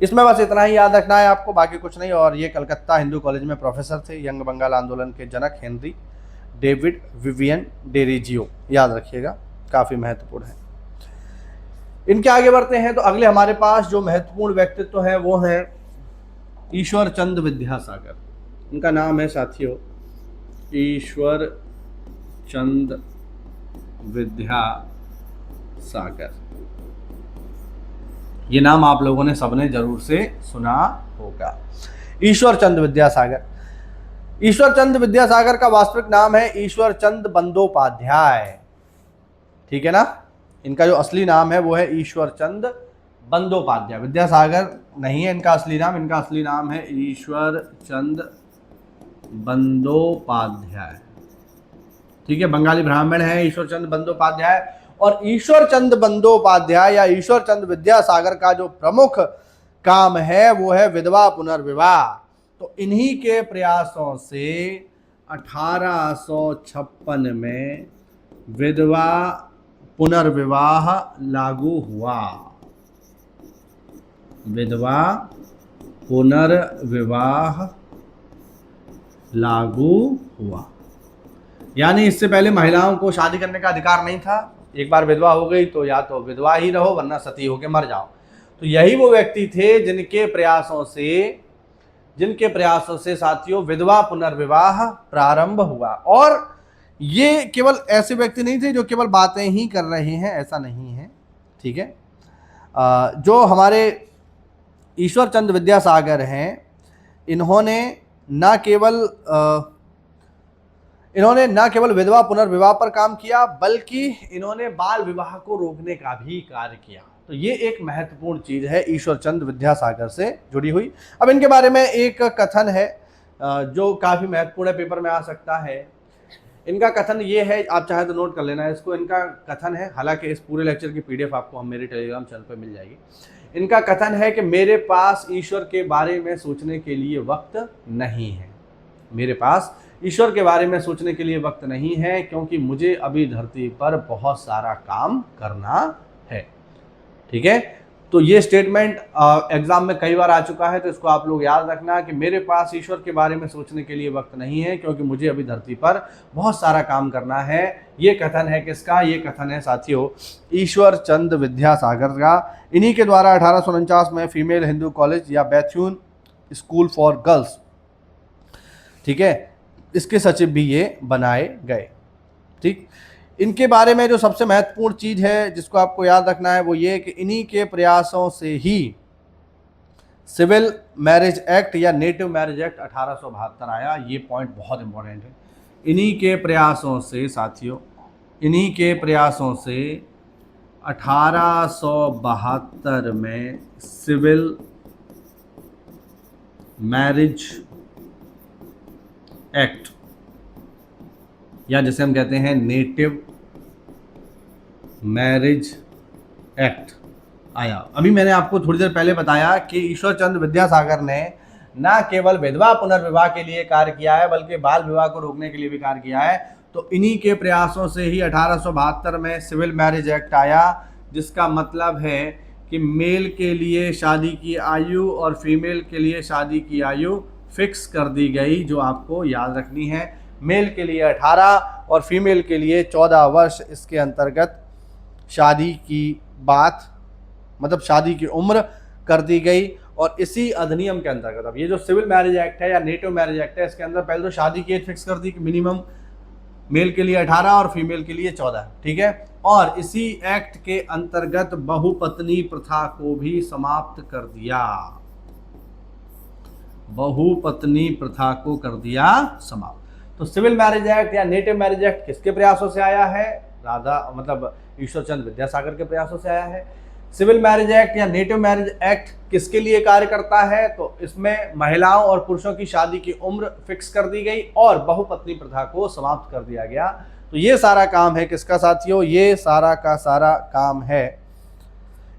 [SPEAKER 1] इसमें बस इतना ही याद रखना है आपको, बाकी कुछ नहीं। और ये कलकत्ता हिंदू कॉलेज में प्रोफेसर थे। यंग बंगाल आंदोलन के जनक हेनरी डेविड विवियन डेरेजियो, याद रखिएगा, काफ़ी महत्वपूर्ण है। इनके आगे बढ़ते हैं तो अगले हमारे पास जो महत्वपूर्ण व्यक्तित्व है वो है ईश्वर चंद विद्यासागर। इनका नाम है साथियों ईश्वर चंद विद्यासागर। ये नाम आप लोगों ने सबने जरूर से सुना होगा, ईश्वर चंद विद्यासागर। ईश्वर चंद विद्यासागर का वास्तविक नाम है ईश्वर चंद बंदोपाध्याय, ठीक है ना, इनका जो असली नाम है वो है ईश्वर चंद बंदोपाध्याय, विद्यासागर नहीं है इनका असली नाम, इनका असली नाम है ईश्वर चंद बंदोपाध्याय। ठीक है, बंगाली ब्राह्मण है ईश्वर चंद बंदोपाध्याय। और ईश्वर चंद बंदोपाध्याय या ईश्वर चंद विद्यासागर का जो प्रमुख काम है वो है विधवा पुनर्विवाह। तो इन्हीं के प्रयासों से 1856 में विधवा पुनर्विवाह लागू हुआ। विधवा पुनर्विवाह लागू हुआ, यानी इससे पहले महिलाओं को शादी करने का अधिकार नहीं था। एक बार विधवा हो गई तो या तो विधवा ही रहो वरना सती होके मर जाओ। तो यही वो व्यक्ति थे जिनके प्रयासों से साथियों विधवा पुनर्विवाह प्रारंभ हुआ। और ये केवल ऐसे व्यक्ति नहीं थे जो केवल बातें ही कर रहे हैं, ऐसा नहीं है। ठीक है, जो हमारे ईश्वर चंद विद्यासागर हैं, इन्होंने न केवल विधवा पुनर्विवाह पर काम किया बल्कि इन्होंने बाल विवाह को रोकने का भी कार्य किया। तो ये एक महत्वपूर्ण चीज है ईश्वर चंद विद्यासागर से जुड़ी हुई। अब इनके बारे में एक कथन है जो काफी महत्वपूर्ण है, पेपर में आ सकता है। इनका कथन ये है, आप चाहे तो नोट कर लेना इसको। इनका कथन है, हालांकि इस पूरे लेक्चर की पीडीएफ आपको हम मेरे टेलीग्राम चैनल पर मिल जाएगी। इनका कथन है कि मेरे पास ईश्वर के बारे में सोचने के लिए वक्त नहीं है। मेरे पास ईश्वर के बारे में सोचने के लिए वक्त नहीं है क्योंकि मुझे अभी धरती पर बहुत सारा काम करना है। ठीक है, तो ये स्टेटमेंट एग्जाम में कई बार आ चुका है, तो इसको आप लोग याद रखना कि मेरे पास ईश्वर के बारे में सोचने के लिए वक्त नहीं है क्योंकि मुझे अभी धरती पर बहुत सारा काम करना है। ये कथन है किसका? ये कथन है साथियों ईश्वर चंद विद्यासागर का। इन्हीं के द्वारा 1849 में फीमेल हिंदू कॉलेज या बैथ्यून स्कूल फॉर गर्ल्स, ठीक है, इसके सचिव भी ये बनाए गए। ठीक, इनके बारे में जो सबसे महत्वपूर्ण चीज है जिसको आपको याद रखना है वो ये कि इन्हीं के प्रयासों से ही सिविल मैरिज एक्ट या नेटिव मैरिज एक्ट 1872 आया। ये पॉइंट बहुत इंपॉर्टेंट है। इन्हीं के प्रयासों से साथियों, इन्हीं के प्रयासों से 1872 में सिविल मैरिज एक्ट या जिसे हम कहते हैं नेटिव मैरिज एक्ट आया। अभी मैंने आपको थोड़ी देर पहले बताया कि ईश्वर चंद विद्यासागर ने न केवल विधवा पुनर्विवाह के लिए कार्य किया है बल्कि बाल विवाह को रोकने के लिए भी कार्य किया है। तो इन्हीं के प्रयासों से ही 1872 में सिविल मैरिज एक्ट आया, जिसका मतलब है कि मेल के लिए शादी की आयु और फीमेल के लिए शादी की आयु फिक्स कर दी गई, जो आपको याद रखनी है। मेल के लिए 18 और फीमेल के लिए 14 वर्ष इसके अंतर्गत शादी की बात, मतलब शादी की उम्र कर दी गई। और इसी अधिनियम के अंतर्गत अब ये जो सिविल मैरिज एक्ट है या नेटिव मैरिज एक्ट है, इसके अंदर पहले तो शादी की एज फिक्स कर दी कि मिनिमम मेल के लिए 18 और फीमेल के लिए 14। ठीक है, और इसी एक्ट के अंतर्गत बहुपत्नी प्रथा को भी समाप्त कर दिया। बहुपत्नी प्रथा को कर दिया समाप्त। तो सिविल मैरिज एक्ट या नेटिव मैरिज एक्ट किसके प्रयासों से आया है? ईश्वर चंद विद्यासागर के प्रयासों से आया है। सिविल मैरिज एक्ट या नेटिव मैरिज एक्ट किसके लिए कार्य करता है? तो इसमें महिलाओं और पुरुषों की शादी की उम्र फिक्स कर दी गई और बहुपत्नी प्रथा को समाप्त कर दिया गया। तो ये सारा काम है किसका साथियों? ये सारा का सारा काम है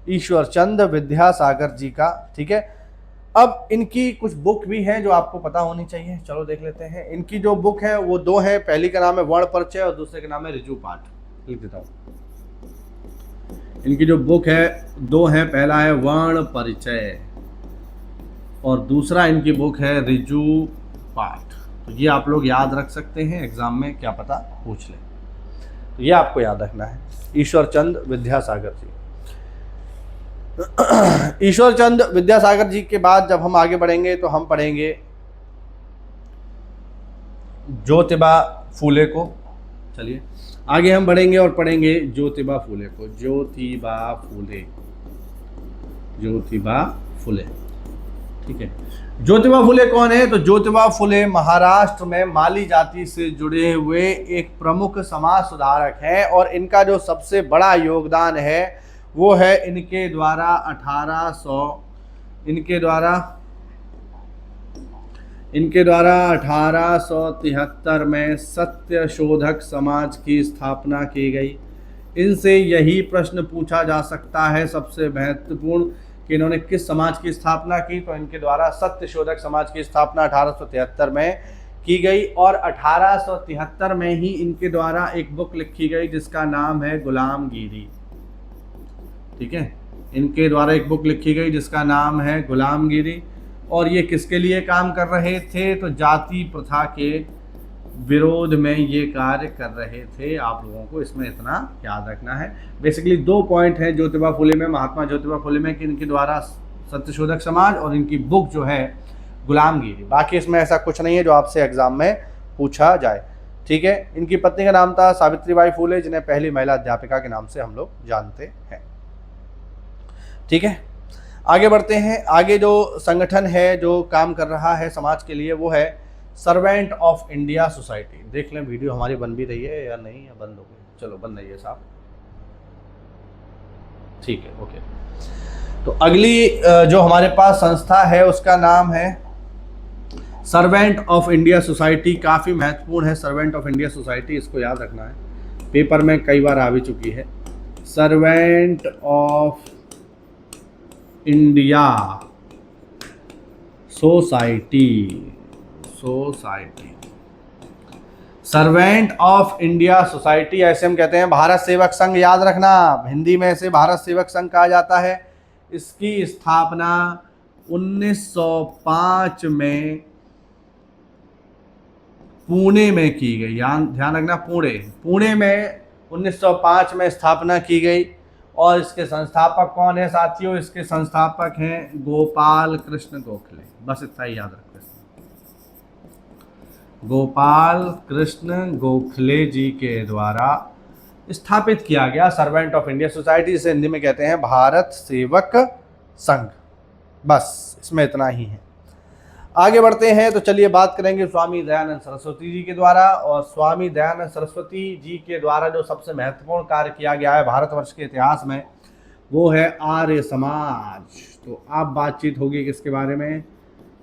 [SPEAKER 1] ईश्वर चंद विद्यासागर जी का। ठीक है, अब इनकी कुछ बुक भी हैं जो आपको पता होनी चाहिए। चलो देख लेते हैं। इनकी जो बुक है वो दो है, पहली का नाम है वर्ण परिचय और दूसरे का नाम है ऋजु पाठ। लिख देता हूँ। इनकी जो बुक है दो है, पहला है वर्ण परिचय और दूसरा इनकी बुक है ऋजु पाठ। तो ये आप लोग याद रख सकते हैं, एग्जाम में क्या पता पूछ ले। तो ये आपको याद रखना है, ईश्वर चंद विद्यासागर जी। ईश्वर चंद विद्यासागर जी के बाद जब हम आगे बढ़ेंगे तो हम पढ़ेंगे ज्योतिबा फूले को। चलिए आगे हम बढ़ेंगे और पढ़ेंगे ज्योतिबा फूले को। ज्योतिबा फूले, ज्योतिबा फूले। ठीक है। ज्योतिबा फुले कौन है? तो ज्योतिबा फुले महाराष्ट्र में माली जाति से जुड़े हुए एक प्रमुख समाज सुधारक हैं और इनका जो सबसे बड़ा योगदान है वो है इनके द्वारा 1873 में सत्य शोधक समाज की स्थापना की गई। इनसे यही प्रश्न पूछा जा सकता है सबसे महत्वपूर्ण कि इन्होंने किस समाज की स्थापना की। तो इनके द्वारा सत्य शोधक समाज की स्थापना 1873 में की गई और 1873 में ही इनके द्वारा एक बुक लिखी गई जिसका नाम है गुलामगिरी। ठीक है, इनके द्वारा एक बुक लिखी गई जिसका नाम है गुलामगिरी। और ये किसके लिए काम कर रहे थे? तो जाति प्रथा के विरोध में ये कार्य कर रहे थे। आप लोगों को इसमें इतना याद रखना है। बेसिकली 2 पॉइंट हैं ज्योतिबा फुले में, महात्मा ज्योतिबा फुले में, कि इनके द्वारा सत्यशोधक समाज और इनकी बुक जो है गुलामगिरी। बाकी इसमें ऐसा कुछ नहीं है जो आपसे एग्जाम में पूछा जाए। ठीक है। इनकी पत्नी का नाम था सावित्रीबाई फुले, जिन्हें पहली महिला अध्यापिका के नाम से हम लोग जानते हैं। ठीक है, आगे बढ़ते हैं। आगे जो संगठन है जो काम कर रहा है समाज के लिए वो है सर्वेंट ऑफ इंडिया सोसाइटी। देख लें वीडियो हमारी बन भी रही है या नहीं, या बंद हो गई? चलो बन रही है साहब, ठीक है, ओके। तो अगली जो हमारे पास संस्था है उसका नाम है सर्वेंट ऑफ इंडिया सोसाइटी। काफ़ी महत्वपूर्ण है सर्वेंट ऑफ इंडिया सोसाइटी, इसको याद रखना है, पेपर में कई बार आ भी चुकी है। Servant of India society, servant of India society, ऐसे हम कहते हैं भारत सेवक संघ। याद रखना, हिंदी में इसे भारत सेवक संघ कहा जाता है। इसकी स्थापना 1905 में पुणे में की गई। ध्यान रखना, पुणे में 1905 में स्थापना की गई। और इसके संस्थापक कौन है साथियों? इसके संस्थापक हैं गोपाल कृष्ण गोखले। बस इतना ही याद रखो, गोपाल कृष्ण गोखले जी के द्वारा स्थापित किया गया सर्वेंट ऑफ इंडिया सोसाइटी, जिसे हिंदी में कहते हैं भारत सेवक संघ। बस इसमें इतना ही है। आगे बढ़ते हैं तो चलिए बात करेंगे स्वामी दयानंद सरस्वती जी के द्वारा। और स्वामी दयानंद सरस्वती जी के द्वारा जो सबसे महत्वपूर्ण कार्य किया गया है भारतवर्ष के इतिहास में वो है आर्य समाज। तो अब बातचीत होगी किसके बारे में?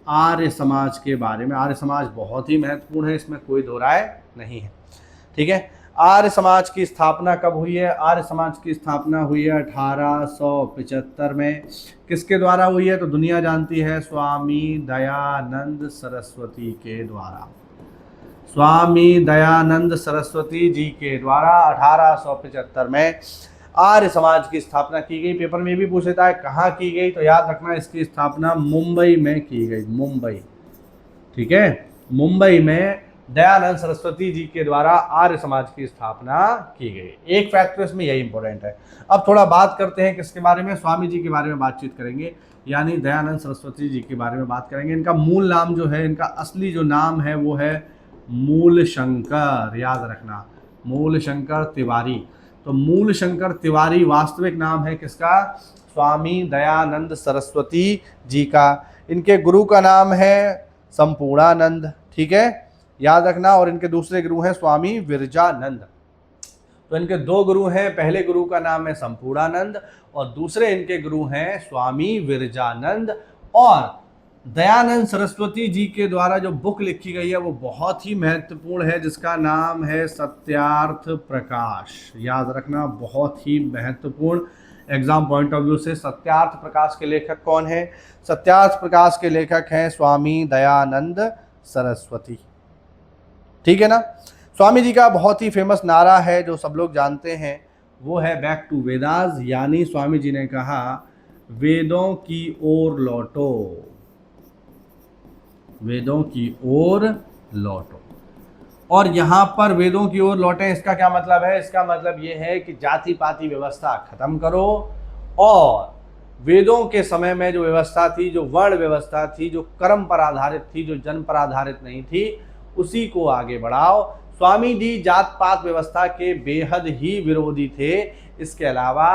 [SPEAKER 1] आर्य समाज के बारे में। आर्य समाज बहुत ही महत्वपूर्ण है, इसमें कोई दो राय नहीं है। ठीक है। आर्य समाज की स्थापना कब हुई है? आर्य समाज की स्थापना हुई है 1875 में। किसके द्वारा हुई है? तो दुनिया जानती है, स्वामी दयानंद सरस्वती के द्वारा। स्वामी दयानंद सरस्वती जी के द्वारा 1875 में आर्य समाज की स्थापना की गई। पेपर में भी पूछ लेता है कहाँ की गई, तो याद रखना इसकी स्थापना मुंबई में की गई। मुंबई, ठीक है, मुंबई में दयानंद सरस्वती जी के द्वारा आर्य समाज की स्थापना की गई। एक फैक्ट तो इसमें यही इंपॉर्टेंट है। अब थोड़ा बात करते हैं किसके बारे में? स्वामी जी के बारे में बातचीत करेंगे, यानी दयानंद सरस्वती जी के बारे में बात करेंगे। इनका मूल नाम जो है, इनका असली जो नाम है वो है मूलशंकर। याद रखना, मूलशंकर तिवारी। तो मूलशंकर तिवारी वास्तविक नाम है किसका? स्वामी दयानंद सरस्वती जी का। इनके गुरु का नाम है संपूर्णानंद। ठीक है, याद रखना। और इनके दूसरे गुरु हैं स्वामी विरजानंद। तो इनके 2 गुरु हैं। पहले गुरु का नाम है संपूर्णानंद और दूसरे इनके गुरु हैं स्वामी विरजानंद। और दयानंद सरस्वती जी के द्वारा जो बुक लिखी गई है वो बहुत ही महत्वपूर्ण है, जिसका नाम है सत्यार्थ प्रकाश। याद रखना, बहुत ही महत्वपूर्ण एग्जाम पॉइंट ऑफ व्यू से। सत्यार्थ प्रकाश के लेखक कौन है? सत्यार्थ प्रकाश के लेखक हैं स्वामी दयानंद सरस्वती। ठीक है ना। स्वामी जी का बहुत ही फेमस नारा है जो सब लोग जानते हैं, वो है बैक टू वेदास। यानी स्वामी जी ने कहा वेदों की ओर लौटो, वेदों की ओर लौटो। और यहाँ पर वेदों की ओर लौटे, इसका क्या मतलब है? इसका मतलब ये है कि जाति पाति व्यवस्था खत्म करो और वेदों के समय में जो व्यवस्था थी, जो वर्ण व्यवस्था थी, जो कर्म पर आधारित थी, जो जन्म पर आधारित नहीं थी, उसी को आगे बढ़ाओ। स्वामी जी जात पात व्यवस्था के बेहद ही विरोधी थे। इसके अलावा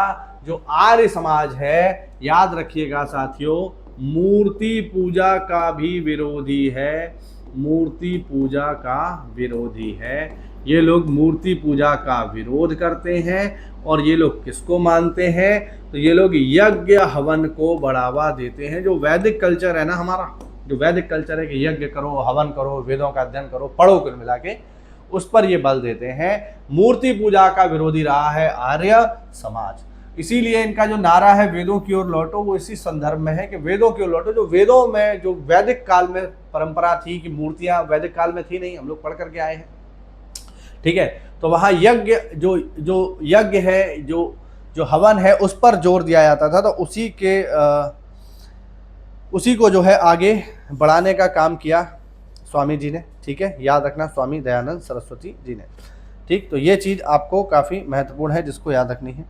[SPEAKER 1] जो आर्य समाज है, याद रखिएगा साथियों, मूर्ति पूजा का भी विरोधी है, मूर्ति पूजा का विरोधी है। ये लोग मूर्ति पूजा का विरोध करते हैं और ये लोग किसको मानते हैं? तो ये लोग यज्ञ हवन को बढ़ावा देते हैं। जो वैदिक कल्चर है ना हमारा, जो वैदिक कल्चर है कि यज्ञ करो, हवन करो, वेदों का अध्ययन करो, पढ़ो कुल मिला के, उस पर ये बल देते हैं। मूर्ति पूजा का विरोधी रहा है आर्य समाज। इसीलिए इनका जो नारा है वेदों की ओर लौटो, वो इसी संदर्भ में है कि वेदों की ओर लौटो। जो वेदों में जो वैदिक काल में परंपरा थी कि मूर्तियां वैदिक काल में थी नहीं, हम लोग पढ़ करके आए हैं, ठीक है। तो वहां यज्ञ जो यज्ञ है, जो हवन है, उस पर जोर दिया जाता था। तो उसी को जो है आगे बढ़ाने का काम किया स्वामी जी ने, ठीक है। याद रखना, स्वामी दयानंद सरस्वती जी ने, ठीक। तो ये चीज़ आपको काफ़ी महत्वपूर्ण है, जिसको याद रखनी है,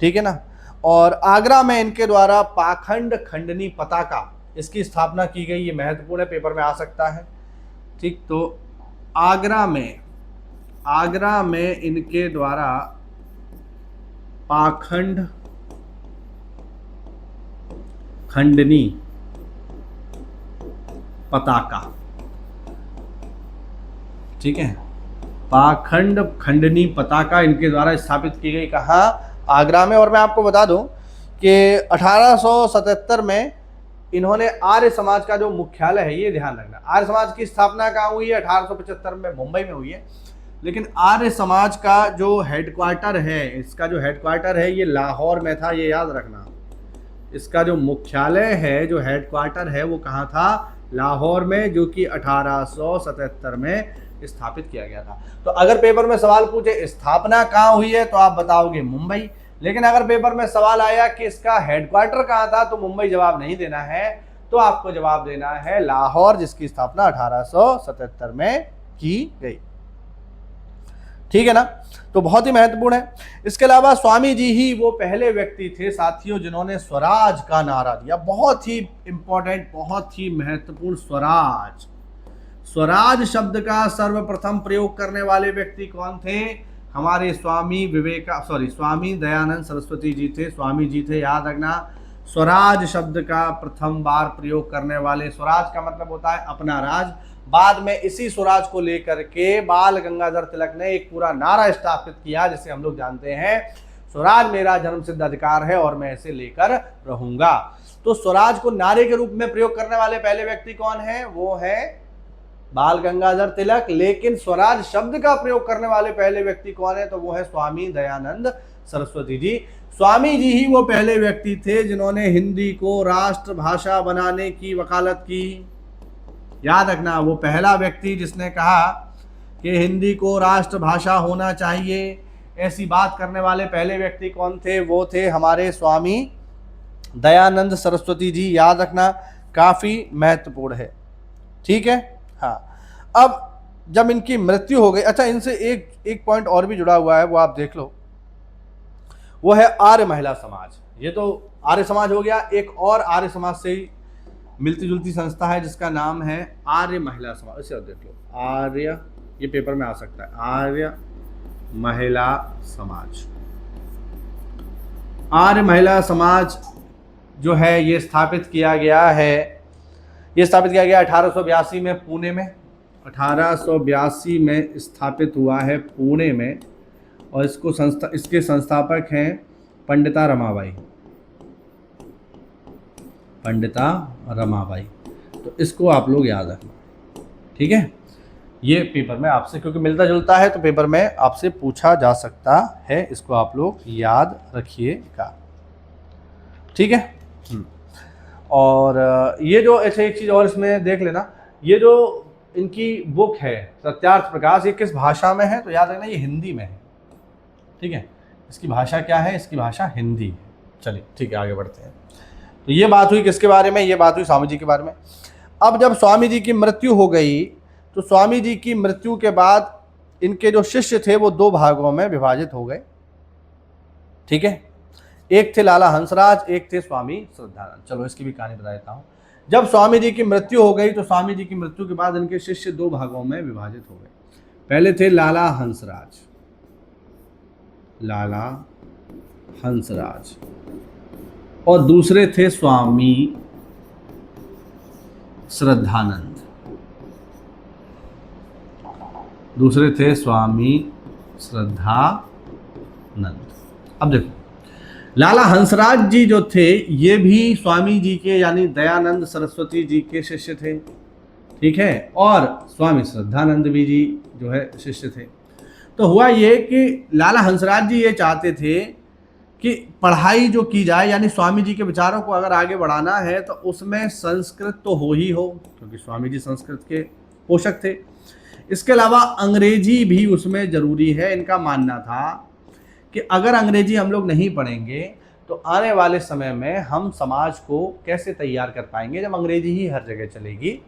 [SPEAKER 1] ठीक है ना। और आगरा में इनके द्वारा पाखंड खंडनी पताका, इसकी स्थापना की गई। ये महत्वपूर्ण है, पेपर में आ सकता है, ठीक। तो आगरा में इनके द्वारा पाखंड खंडनी पताका, ठीक है, पाखंड खंडनी पताका इनके द्वारा स्थापित की गई। कहाँ? आगरा में। और मैं आपको बता दूं कि 1877 में इन्होंने आर्य समाज का जो मुख्यालय है, ये ध्यान रखना, आर्य समाज की स्थापना कहाँ हुई है? 1875 में मुंबई में हुई है। लेकिन आर्य समाज का जो हेडक्वार्टर है, इसका जो हेडक्वार्टर है ये लाहौर में था, ये याद रखना। इसका जो मुख्यालय है, जो हेडक्वार्टर है, वो कहाँ था? लाहौर में, जो कि 1877 में स्थापित किया गया था। तो अगर पेपर में सवाल पूछे स्थापना कहाँ हुई है, तो आप बताओगे मुंबई। लेकिन अगर पेपर में सवाल आया कि इसका हेडक्वार्टर कहाँ था, तो मुंबई जवाब नहीं देना है, तो आपको जवाब देना है लाहौर, जिसकी स्थापना 1877 में की गई, ठीक है ना। तो बहुत ही महत्वपूर्ण है। इसके अलावा स्वामी जी ही वो पहले व्यक्ति थे साथियों जिन्होंने स्वराज का नारा दिया। बहुत ही इंपॉर्टेंट, बहुत ही महत्वपूर्ण, स्वराज। स्वराज शब्द का सर्वप्रथम प्रयोग करने वाले व्यक्ति कौन थे? हमारे स्वामी दयानंद सरस्वती जी थे, स्वामी जी थे, याद रखना। स्वराज शब्द का प्रथम बार प्रयोग करने वाले, स्वराज का मतलब होता है अपना राज। बाद में इसी स्वराज को लेकर के बाल गंगाधर तिलक ने एक पूरा नारा स्थापित किया, जिसे हम लोग जानते हैं, स्वराज मेरा जन्मसिद्ध अधिकार है और मैं इसे लेकर रहूंगा। तो स्वराज को नारे के रूप में प्रयोग करने वाले पहले व्यक्ति कौन है? वो है बाल गंगाधर तिलक। लेकिन स्वराज शब्द का प्रयोग करने वाले पहले व्यक्ति कौन है? तो वो है स्वामी दयानंद सरस्वती जी। स्वामी जी ही वो पहले व्यक्ति थे जिन्होंने हिंदी को राष्ट्रभाषा बनाने की वकालत की। याद रखना, वो पहला व्यक्ति जिसने कहा कि हिंदी को राष्ट्रभाषा होना चाहिए, ऐसी बात करने वाले पहले व्यक्ति कौन थे? वो थे हमारे स्वामी दयानंद सरस्वती जी। याद रखना, काफ़ी महत्वपूर्ण है, ठीक है। हाँ, अब जब इनकी मृत्यु हो गई, अच्छा इनसे एक पॉइंट और भी जुड़ा हुआ है, वो आप देख लो, वो है आर्य महिला समाज। ये तो आर्य समाज हो गया। एक और आर्य समाज से ही मिलती जुलती संस्था है जिसका नाम है आर्य महिला समाज। इसे देख लो, आर्य, ये पेपर में आ सकता है, आर्य महिला समाज। आर्य महिला समाज जो है ये स्थापित किया गया 1882 में पुणे में, 1882 में स्थापित हुआ है पुणे में। और इसके संस्थापक हैं पंडिता रमाबाई। तो इसको आप लोग याद रखना, ठीक है। ये पेपर में आपसे, क्योंकि मिलता जुलता है, तो पेपर में आपसे पूछा जा सकता है, इसको आप लोग याद रखिएगा, ठीक है। और ये जो, अच्छा एक चीज़ और इसमें देख लेना, ये जो इनकी बुक है सत्यार्थ प्रकाश, ये किस भाषा में है? तो याद रखना, ये हिंदी में है, ठीक है। इसकी भाषा क्या है? इसकी भाषा हिंदी है। चलिए ठीक है, आगे बढ़ते हैं। तो ये बात हुई किसके बारे में? ये बात हुई स्वामी जी के बारे में। अब जब स्वामी जी की मृत्यु हो गई, तो स्वामी जी की मृत्यु के बाद इनके जो शिष्य थे वो दो भागों में विभाजित हो गए, ठीक है। एक थे लाला हंसराज, एक थे स्वामी श्रद्धानंद। चलो इसकी भी कहानी बता देता हूँ। जब स्वामी जी की मृत्यु हो गई, तो स्वामी जी की मृत्यु के बाद इनके शिष्य दो भागों में विभाजित हो गए। पहले थे लाला हंसराज और दूसरे थे स्वामी श्रद्धानंद, दूसरे थे स्वामी श्रद्धानंद। अब देखो, लाला हंसराज जी जो थे ये भी स्वामी जी के यानी दयानंद सरस्वती जी के शिष्य थे, ठीक है, और स्वामी श्रद्धानंद भी जी जो है शिष्य थे। तो हुआ ये कि लाला हंसराज जी ये चाहते थे कि पढ़ाई जो की जाए यानी स्वामी जी के विचारों को अगर आगे बढ़ाना है तो उसमें संस्कृत तो हो ही हो, क्योंकि स्वामी जी संस्कृत के पोषक थे। इसके अलावा अंग्रेजी भी उसमें ज़रूरी है। इनका मानना था कि अगर अंग्रेजी हम लोग नहीं पढ़ेंगे तो आने वाले समय में हम समाज को कैसे तैयार कर पाएंगे जब अंग्रेजी ही हर जगह चलेगी।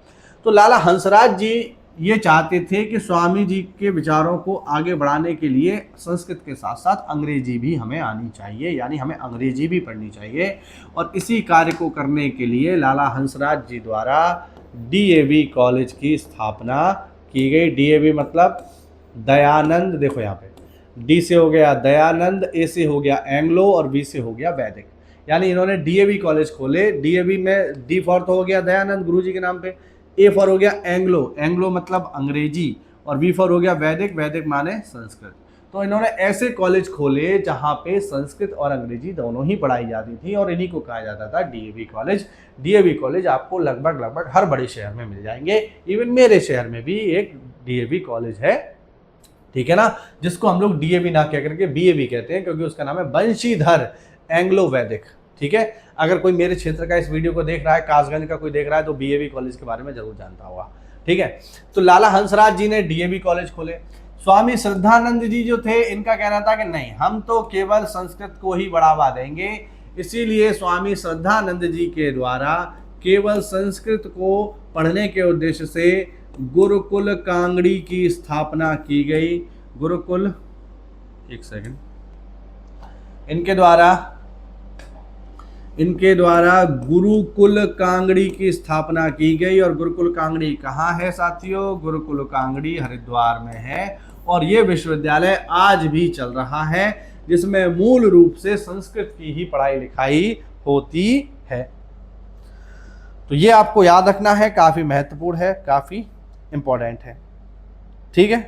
[SPEAKER 1] तो लाला हंसराज जी ये चाहते थे कि स्वामी जी के विचारों को आगे बढ़ाने के लिए संस्कृत के साथ साथ अंग्रेजी भी हमें आनी चाहिए, यानी हमें अंग्रेजी भी पढ़नी चाहिए। और इसी कार्य को करने के लिए लाला हंसराज जी द्वारा डीएवी कॉलेज की स्थापना की गई। डीएवी मतलब दयानंद, देखो यहाँ पे डी से हो गया दयानंद, ए से हो गया एंग्लो और वी से हो गया वैदिक, यानी इन्होंने डीएवी कॉलेज खोले। डीएवी में डी फॉर तो हो गया दयानंद गुरुजी के नाम पे, ए फॉर हो गया एंग्लो, एंग्लो मतलब अंग्रेजी, और वी फॉर हो गया वैदिक, वैदिक माने संस्कृत। तो इन्होंने ऐसे कॉलेज खोले जहाँ पे संस्कृत और अंग्रेजी दोनों ही पढ़ाई जाती थी और इन्हीं को कहा जाता था डीएवी कॉलेज। डीएवी कॉलेज आपको लगभग हर बड़े शहर में मिल जाएंगे, इवन मेरे शहर में भी एक डीएवी कॉलेज है, ठीक है ना, जिसको हम लोग डीएवी ना कह करके बीएवी कहते हैं, क्योंकि उसका नाम है बंशीधर एंग्लो वैदिक, ठीक है। अगर कोई मेरे क्षेत्र का इस वीडियो को देख रहा है, कासगंज का कोई देख रहा है, तो बीएवी कॉलेज के बारे में जरूर जानता होगा, ठीक है। तो लाला हंसराज जी ने डीएवी कॉलेज खोले। स्वामी श्रद्धानंद जी जो थे इनका कहना था कि नहीं, हम तो केवल संस्कृत को ही बढ़ावा देंगे, इसीलिए स्वामी श्रद्धानंद जी के द्वारा केवल संस्कृत को पढ़ने के उद्देश्य से गुरुकुल कांगड़ी की स्थापना की गई। गुरुकुल, एक सेकंड, इनके द्वारा गुरुकुल कांगड़ी की स्थापना की गई। और गुरुकुल कांगड़ी कहाँ है साथियों? गुरुकुल कांगड़ी हरिद्वार में है, और ये विश्वविद्यालय आज भी चल रहा है, जिसमें मूल रूप से संस्कृत की ही पढ़ाई लिखाई होती है। तो ये आपको याद रखना है, काफी महत्वपूर्ण है, काफी इंपॉर्टेंट है, ठीक है।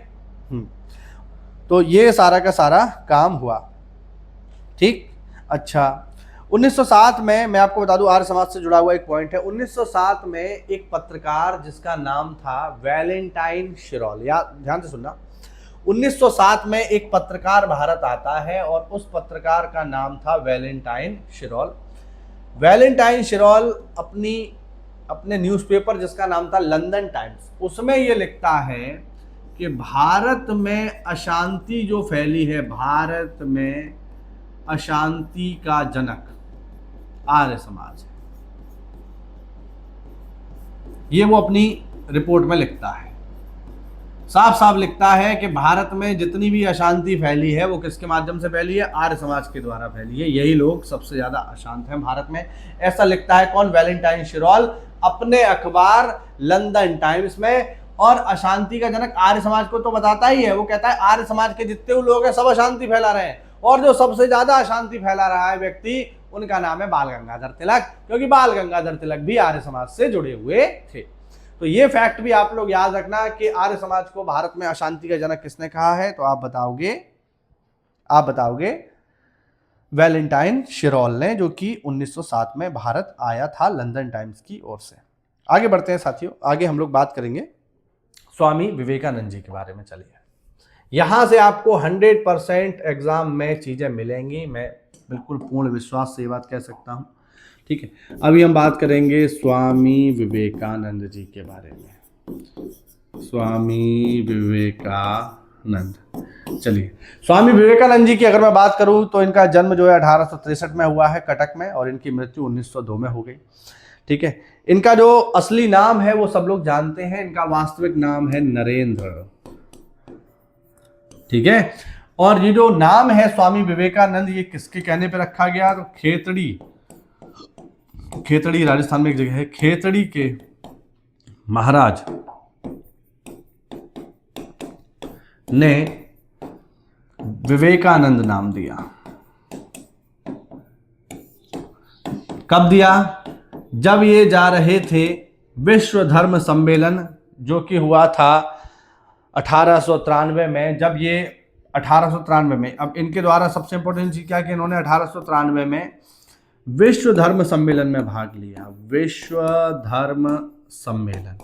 [SPEAKER 1] तो ये सारा का सारा काम हुआ, ठीक। अच्छा, 1907 में मैं आपको बता दूं, आर्य समाज से जुड़ा हुआ एक पॉइंट है। 1907 में एक पत्रकार जिसका नाम था वैलेंटाइन शिरोल, या ध्यान से सुनना, 1907 में एक पत्रकार भारत आता है और उस पत्रकार का नाम था वैलेंटाइन शिरोल। वैलेंटाइन शिरोल अपने न्यूज़पेपर जिसका नाम था लंदन टाइम्स, उसमें ये लिखता है कि भारत में अशांति जो फैली है, भारत में अशांति का जनक आर्य समाज है। ये वो अपनी रिपोर्ट में लिखता है, साफ साफ लिखता है कि भारत में जितनी भी अशांति फैली है वो किसके माध्यम से फैली है? आर्य समाज के द्वारा फैली है। यही लोग सबसे ज्यादा अशांत हैं भारत में, ऐसा लिखता है कौन? वैलेंटाइन शिरोल अपने अखबार लंदन टाइम्स में। और अशांति का जनक आर्य समाज को तो बताता ही है, वो कहता है आर्य समाज के जितने लोग हैं सब अशांति फैला रहे हैं, और जो सबसे ज्यादा अशांति फैला रहा है व्यक्ति, उनका नाम है बाल गंगाधर तिलक, क्योंकि बाल गंगाधर तिलक भी आर्य समाज से जुड़े हुए थे। तो ये फैक्ट भी आप लोग याद रखना कि आर्य समाज को भारत में अशांति का जनक किसने कहा है, तो आप बताओगे वैलेंटाइन शिरोल ने, जो कि 1907 में भारत आया था लंदन टाइम्स की ओर से। आगे बढ़ते हैं साथियों, आगे हम लोग बात करेंगे स्वामी विवेकानंद जी के बारे में। चलिए, यहां से आपको 100% एग्जाम में चीजें मिलेंगी, मैं बिल्कुल पूर्ण विश्वास से ये बात कह सकता हूं, ठीक है। अभी हम बात करेंगे स्वामी विवेकानंद जी के बारे में। स्वामी विवेकानंद, चलिए, स्वामी विवेकानंद जी की अगर मैं बात करूं तो इनका जन्म जो है 1863 में हुआ है कटक में, और इनकी मृत्यु 1902 में हो गई, ठीक है। इनका जो असली नाम है वो सब लोग जानते हैं, इनका वास्तविक नाम है नरेंद्र, ठीक है। और ये जो नाम है स्वामी विवेकानंद, ये किसके कहने पे रखा गया? तो खेतड़ी राजस्थान में एक जगह है, खेतड़ी के महाराज ने विवेकानंद नाम दिया। कब दिया? जब ये जा रहे थे विश्व धर्म सम्मेलन जो कि हुआ था 1893 में। जब ये 1893 में, अब इनके द्वारा सबसे इंपॉर्टेंट चीज क्या है कि इन्होंने 1893 में विश्व धर्म सम्मेलन में भाग लिया। विश्व धर्म सम्मेलन,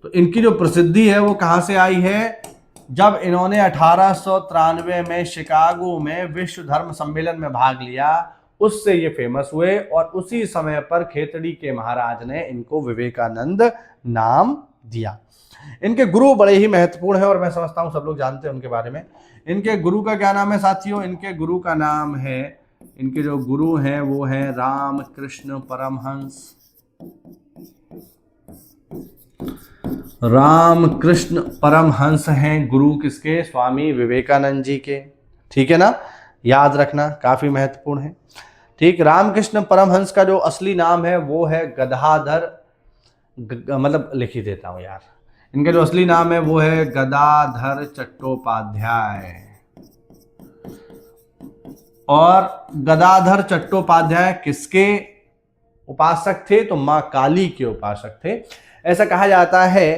[SPEAKER 1] तो इनकी जो प्रसिद्धि है वो कहां से आई है? जब इन्होंने 1893 में शिकागो में विश्व धर्म सम्मेलन में भाग लिया, उससे ये फेमस हुए और उसी समय पर खेतड़ी के महाराज ने इनको विवेकानंद नाम दिया। इनके गुरु बड़े ही महत्वपूर्ण है और मैं समझता हूं सब लोग जानते हैं उनके बारे में। इनके गुरु का क्या नाम है साथियों? इनके गुरु का नाम है, इनके जो गुरु हैं वो हैं रामकृष्ण परमहंस। रामकृष्ण परमहंस हैं गुरु किसके? स्वामी विवेकानंद जी के। ठीक है ना, याद रखना, काफी महत्वपूर्ण है। ठीक, रामकृष्ण परमहंस का जो असली नाम है वो है गदाधर, मतलब लिख ही देता हूं यार, इनका जो असली नाम है वो है गदाधर चट्टोपाध्याय। और गदाधर चट्टोपाध्याय किसके उपासक थे? तो मां काली के उपासक थे। ऐसा कहा जाता है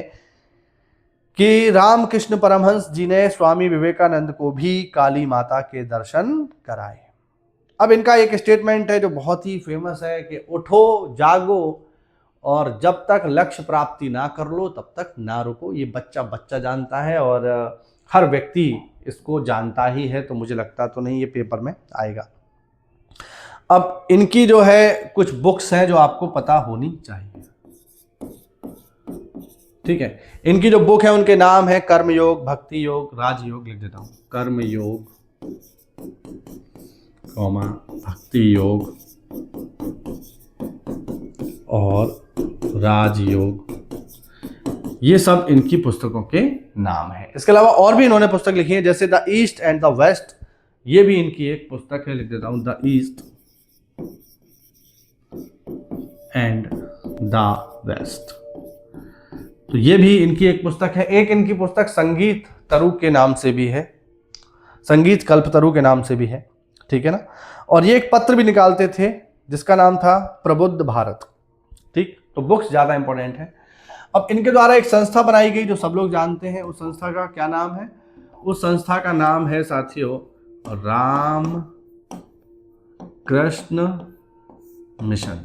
[SPEAKER 1] कि रामकृष्ण परमहंस जी ने स्वामी विवेकानंद को भी काली माता के दर्शन कराए। अब इनका एक स्टेटमेंट है जो बहुत ही फेमस है कि उठो जागो और जब तक लक्ष्य प्राप्ति ना कर लो तब तक ना रुको। ये बच्चा बच्चा जानता है और हर व्यक्ति इसको जानता ही है, तो मुझे लगता तो नहीं ये पेपर में आएगा। अब इनकी जो है कुछ बुक्स हैं जो आपको पता होनी चाहिए। ठीक है, इनकी जो बुक है उनके नाम है कर्मयोग, भक्ति योग, राजयोग, लिख देता हूं, कर्मयोग, भक्ति योग और राजयोग, ये सब इनकी पुस्तकों के नाम है। इसके अलावा और भी इन्होंने पुस्तक लिखी है, जैसे the East and the West, ये भी इनकी एक पुस्तक है, लिख देता हूं, the East and the West, तो ये भी इनकी एक पुस्तक है। एक इनकी पुस्तक संगीत तरु के नाम से भी है, संगीत कल्पतरु के नाम से भी है। ठीक है ना, और ये एक पत्र भी निकालते थे जिसका नाम था प्रबुद्ध भारत। ठीक, तो बुक्स ज्यादा इंपॉर्टेंट है। अब इनके द्वारा एक संस्था बनाई गई जो सब लोग जानते हैं, उस संस्था का क्या नाम है? उस संस्था का नाम है साथियों राम कृष्ण मिशन।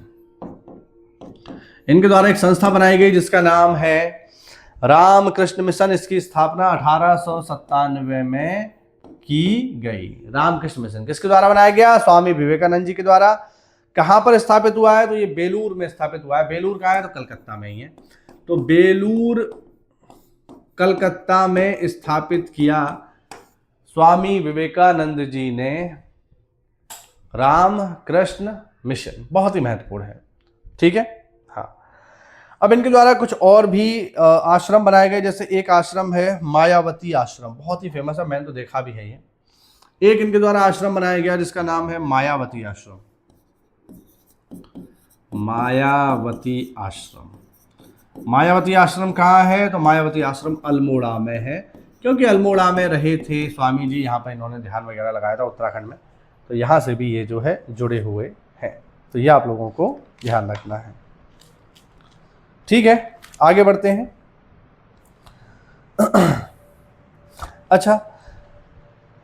[SPEAKER 1] इनके द्वारा एक संस्था बनाई गई जिसका नाम है रामकृष्ण मिशन। इसकी स्थापना 1897 में की गई। रामकृष्ण मिशन किसके द्वारा बनाया गया? स्वामी विवेकानंद जी के द्वारा। कहां पर स्थापित हुआ है? तो ये बेलूर में स्थापित हुआ है। बेलूर कहाँ है? तो कलकत्ता में ही है। तो बेलूर कलकत्ता में स्थापित किया स्वामी विवेकानंद जी ने रामकृष्ण मिशन। बहुत ही महत्वपूर्ण है। ठीक है, हाँ। अब इनके द्वारा कुछ और भी आश्रम बनाए गए, जैसे एक आश्रम है मायावती आश्रम, बहुत ही फेमस है, मैंने तो देखा भी है ये। एक इनके द्वारा आश्रम बनाया गया जिसका नाम है मायावती आश्रम। मायावती आश्रम, मायावती आश्रम कहाँ है? तो मायावती आश्रम अल्मोड़ा में है, क्योंकि अल्मोड़ा में रहे थे स्वामी जी, यहाँ पर इन्होंने ध्यान वगैरह लगाया था उत्तराखंड में, तो यहाँ से भी ये जो है जुड़े हुए हैं। तो ये आप लोगों को ध्यान रखना है। ठीक है, आगे बढ़ते हैं। अच्छा,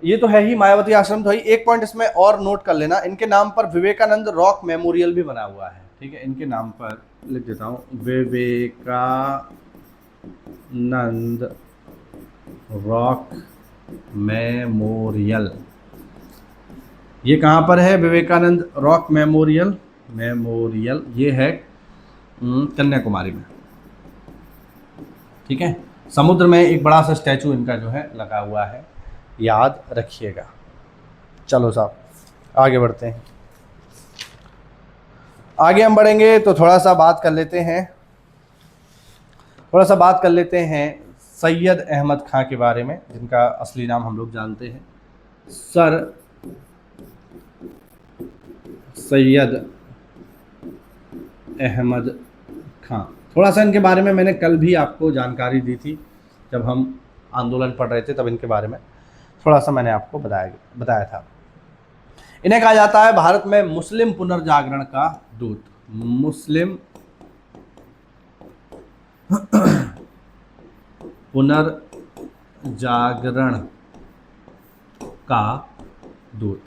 [SPEAKER 1] ये तो है ही, मायावती आश्रम तो है ही। एक पॉइंट इसमें और नोट कर लेना, इनके नाम पर विवेकानंद रॉक मेमोरियल भी बना हुआ है। ठीक है, इनके नाम पर लिख देता हूं, विवेकानंद रॉक मेमोरियल। ये कहाँ पर है? विवेकानंद रॉक मेमोरियल, ये है कन्याकुमारी में। ठीक है, समुद्र में एक बड़ा सा स्टैचू इनका जो है लगा हुआ है, याद रखिएगा। चलो साहब आगे बढ़ते हैं। आगे हम बढ़ेंगे तो थोड़ा सा बात कर लेते हैं सैयद अहमद खां के बारे में, जिनका असली नाम हम लोग जानते हैं, सर सैयद अहमद खां। थोड़ा सा इनके बारे में मैंने कल भी आपको जानकारी दी थी, जब हम आंदोलन पढ़ रहे थे तब इनके बारे में थोड़ा सा मैंने आपको बताया था। इन्हें कहा जाता है भारत में मुस्लिम पुनर्जागरण का दूत। मुस्लिम पुनर्जागरण का दूत।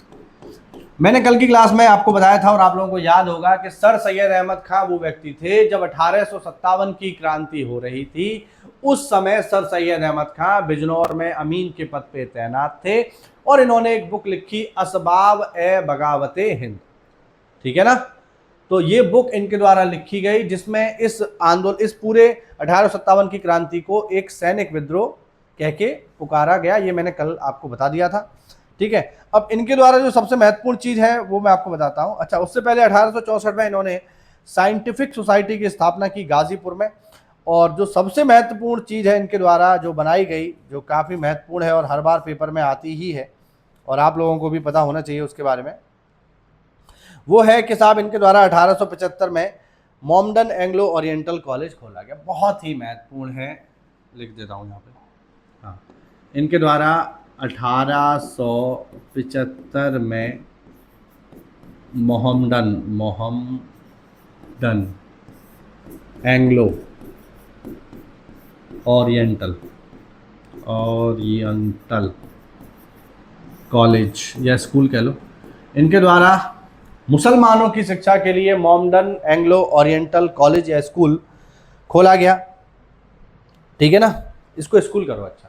[SPEAKER 1] मैंने कल की क्लास में आपको बताया था और आप लोगों को याद होगा कि सर सैयद अहमद खां वो व्यक्ति थे जब 1857 की क्रांति हो रही थी, उस समय सर सैयद अहमद खां बिजनौर में अमीन के पद पे तैनात थे और इन्होंने एक बुक लिखी असबाब ए बगावते हिंद। ठीक है ना। तो ये बुक इनके द्वारा लिखी गई जिसमें इस आंदोलन, इस पूरे 1857 की क्रांति को एक सैनिक विद्रोह कह के पुकारा गया। ये मैंने कल आपको बता दिया था। ठीक है। अब इनके द्वारा जो सबसे महत्वपूर्ण चीज है वो मैं आपको बताता हूं। अच्छा, उससे पहले 1864 में इन्होंने साइंटिफिक सोसाइटी की स्थापना की गाजीपुर में। और जो सबसे महत्वपूर्ण चीज है इनके द्वारा जो बनाई गई, जो काफी महत्वपूर्ण है और हर बार पेपर में आती ही है और आप लोगों को भी पता होना चाहिए उसके बारे में, वो है कि साहब इनके द्वारा 1875 में मोमडन एंग्लो ओरिएंटल कॉलेज खोला गया। बहुत ही महत्वपूर्ण है, लिख देता हूँ यहाँ पे। हाँ, इनके द्वारा 1875 में मोहम्मडन एंग्लो ओरिएंटल कॉलेज या स्कूल कह लो, इनके द्वारा मुसलमानों की शिक्षा के लिए मोमडन एंग्लो ओरिएंटल कॉलेज या स्कूल खोला गया। ठीक है ना, इसको स्कूल करो। अच्छा,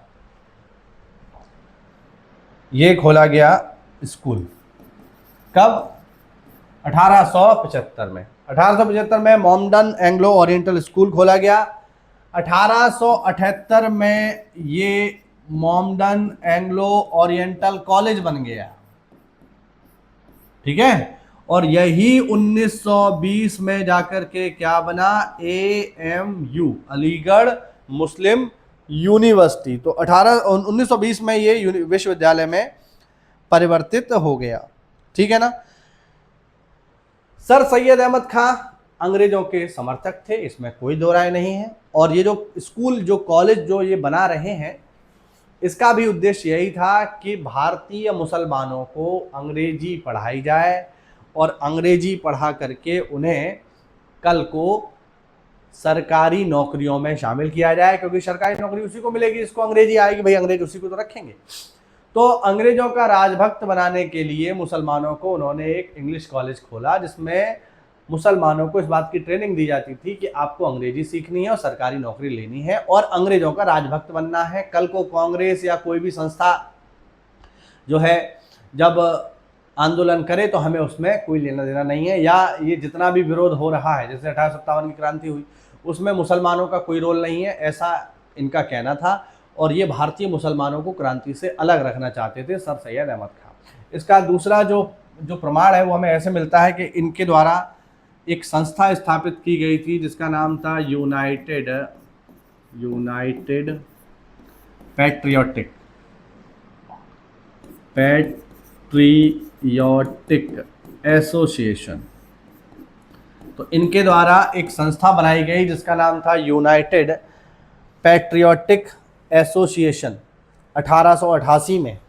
[SPEAKER 1] ये खोला गया स्कूल कब? 1875 में। 1875 में मोमडन एंग्लो ओरिएंटल स्कूल खोला गया। 1878 में ये मोमडन एंग्लो ओरिएंटल कॉलेज बन गया। ठीक है। और यही 1920 में जाकर के क्या बना? AMU, अलीगढ़ मुस्लिम यूनिवर्सिटी। तो 1920 में ये विश्वविद्यालय में परिवर्तित हो गया। ठीक है ना। सर सैयद अहमद खां अंग्रेजों के समर्थक थे, इसमें कोई दो राय नहीं है। और ये जो स्कूल, जो कॉलेज जो ये बना रहे हैं, इसका भी उद्देश्य यही था कि भारतीय मुसलमानों को अंग्रेजी पढ़ाई जाए और अंग्रेजी पढ़ा करके उन्हें कल को सरकारी नौकरियों में शामिल किया जाए, क्योंकि सरकारी नौकरी उसी को मिलेगी जिसको अंग्रेजी आएगी। भाई अंग्रेज उसी को तो रखेंगे। तो अंग्रेजों का राजभक्त बनाने के लिए मुसलमानों को उन्होंने एक इंग्लिश कॉलेज खोला जिसमें मुसलमानों को इस बात की ट्रेनिंग दी जाती थी कि आपको अंग्रेजी सीखनी है और सरकारी नौकरी लेनी है और अंग्रेजों का राजभक्त बनना है। कल को कांग्रेस या कोई भी संस्था जो है जब आंदोलन करे तो हमें उसमें कोई लेना देना नहीं है, या ये जितना भी विरोध हो रहा है, जैसे 1857 की क्रांति हुई, उसमें मुसलमानों का कोई रोल नहीं है, ऐसा इनका कहना था। और ये भारतीय मुसलमानों को क्रांति से अलग रखना चाहते थे सर सैयद अहमद खां। इसका दूसरा जो प्रमाण है वो हमें ऐसे मिलता है कि इनके द्वारा एक संस्था स्थापित की गई थी जिसका नाम था यूनाइटेड पैट्रियोटिक एसोसिएशन। तो इनके द्वारा एक संस्था बनाई गई जिसका नाम था यूनाइटेड पैट्रियोटिक एसोसिएशन 1888 में।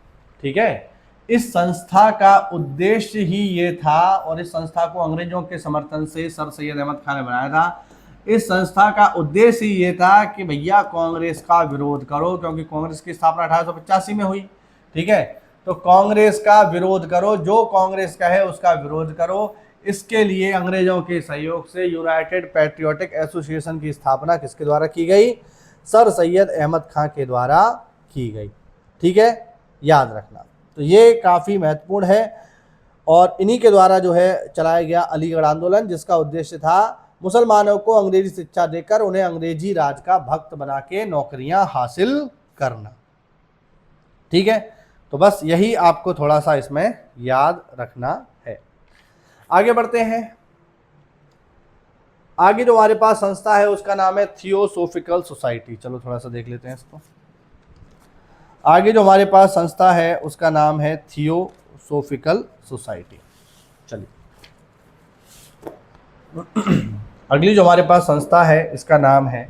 [SPEAKER 1] ठीक है। इस संस्था का उद्देश्य ही ये था, और इस संस्था को अंग्रेजों के समर्थन से सर सैयद अहमद खां ने बनाया था। इस संस्था का उद्देश्य ही ये था कि भैया कांग्रेस का विरोध करो, क्योंकि कांग्रेस की स्थापना 1885 में हुई। ठीक है। तो कांग्रेस का विरोध करो, जो कांग्रेस का है उसका विरोध करो। इसके लिए अंग्रेजों के सहयोग से यूनाइटेड पैट्रियोटिक एसोसिएशन की स्थापना किसके द्वारा की गई? सर सैयद अहमद खां के द्वारा की गई। ठीक है, याद रखना। तो ये काफ़ी महत्वपूर्ण है और इन्हीं के द्वारा जो है चलाया गया अलीगढ़ आंदोलन, जिसका उद्देश्य था मुसलमानों को अंग्रेजी शिक्षा देकर उन्हें अंग्रेजी राज का भक्त बना के नौकरियां हासिल करना। ठीक है। तो बस यही आपको थोड़ा सा इसमें याद रखना है। आगे बढ़ते हैं। आगे जो हमारे पास संस्था है उसका नाम है थियोसोफिकल सोसाइटी। चलो थोड़ा सा देख लेते हैं इसको। आगे जो हमारे पास संस्था है उसका नाम है थियोसोफिकल सोसाइटी। चलिए अगली जो हमारे पास संस्था है इसका नाम है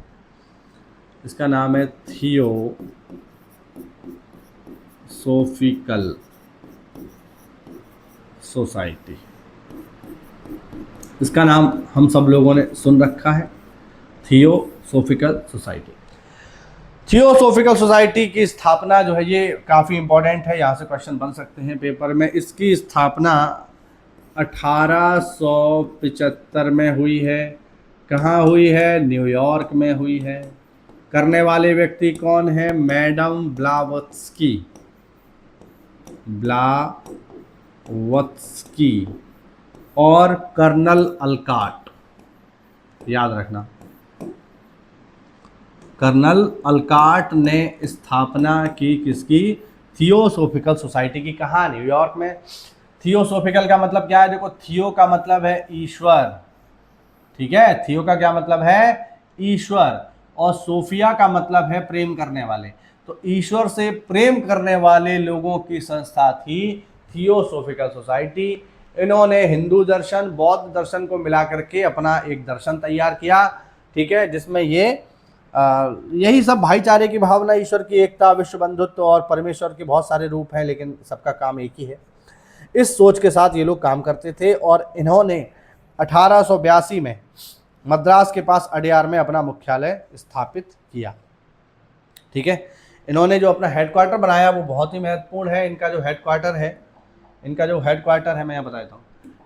[SPEAKER 1] थियोसोफिकल सोसाइटी। इसका नाम हम सब लोगों ने सुन रखा है, थियोसोफिकल सोसाइटी। थियोसोफिकल सोसाइटी की स्थापना जो है ये काफ़ी इंपॉर्टेंट है, यहाँ से क्वेश्चन बन सकते हैं पेपर में। इसकी स्थापना 1875 में हुई है। कहाँ हुई है? न्यूयॉर्क में हुई है। करने वाले व्यक्ति कौन है? मैडम ब्लावत्स्की, ब्लावत्स्की और कर्नल अलकाट, याद रखना। कर्नल अलकाट ने स्थापना की किसकी? थियोसोफिकल सोसाइटी की। कहाँ? न्यूयॉर्क में। थियोसोफिकल का मतलब क्या है? देखो, थियो का मतलब है ईश्वर, ठीक है। थियो का क्या मतलब है? ईश्वर। और सोफिया का मतलब है प्रेम करने वाले। तो ईश्वर से प्रेम करने वाले लोगों की संस्था थी थियोसोफिकल सोसाइटी। इन्होंने हिंदू दर्शन, बौद्ध दर्शन को मिला करके अपना एक दर्शन तैयार किया, ठीक है, जिसमें यही सब भाईचारे की भावना, ईश्वर की एकता, विश्व बंधुत्व और परमेश्वर के बहुत सारे रूप हैं, लेकिन सबका काम एक ही है। इस सोच के साथ ये लोग काम करते थे और इन्होंने 1882 में मद्रास के पास अडयार में अपना मुख्यालय स्थापित किया, ठीक है। इन्होंने जो अपना हेडक्वार्टर बनाया वो बहुत ही महत्वपूर्ण है। इनका जो हेडक्वार्टर है मैं यहाँ बता देता हूँ।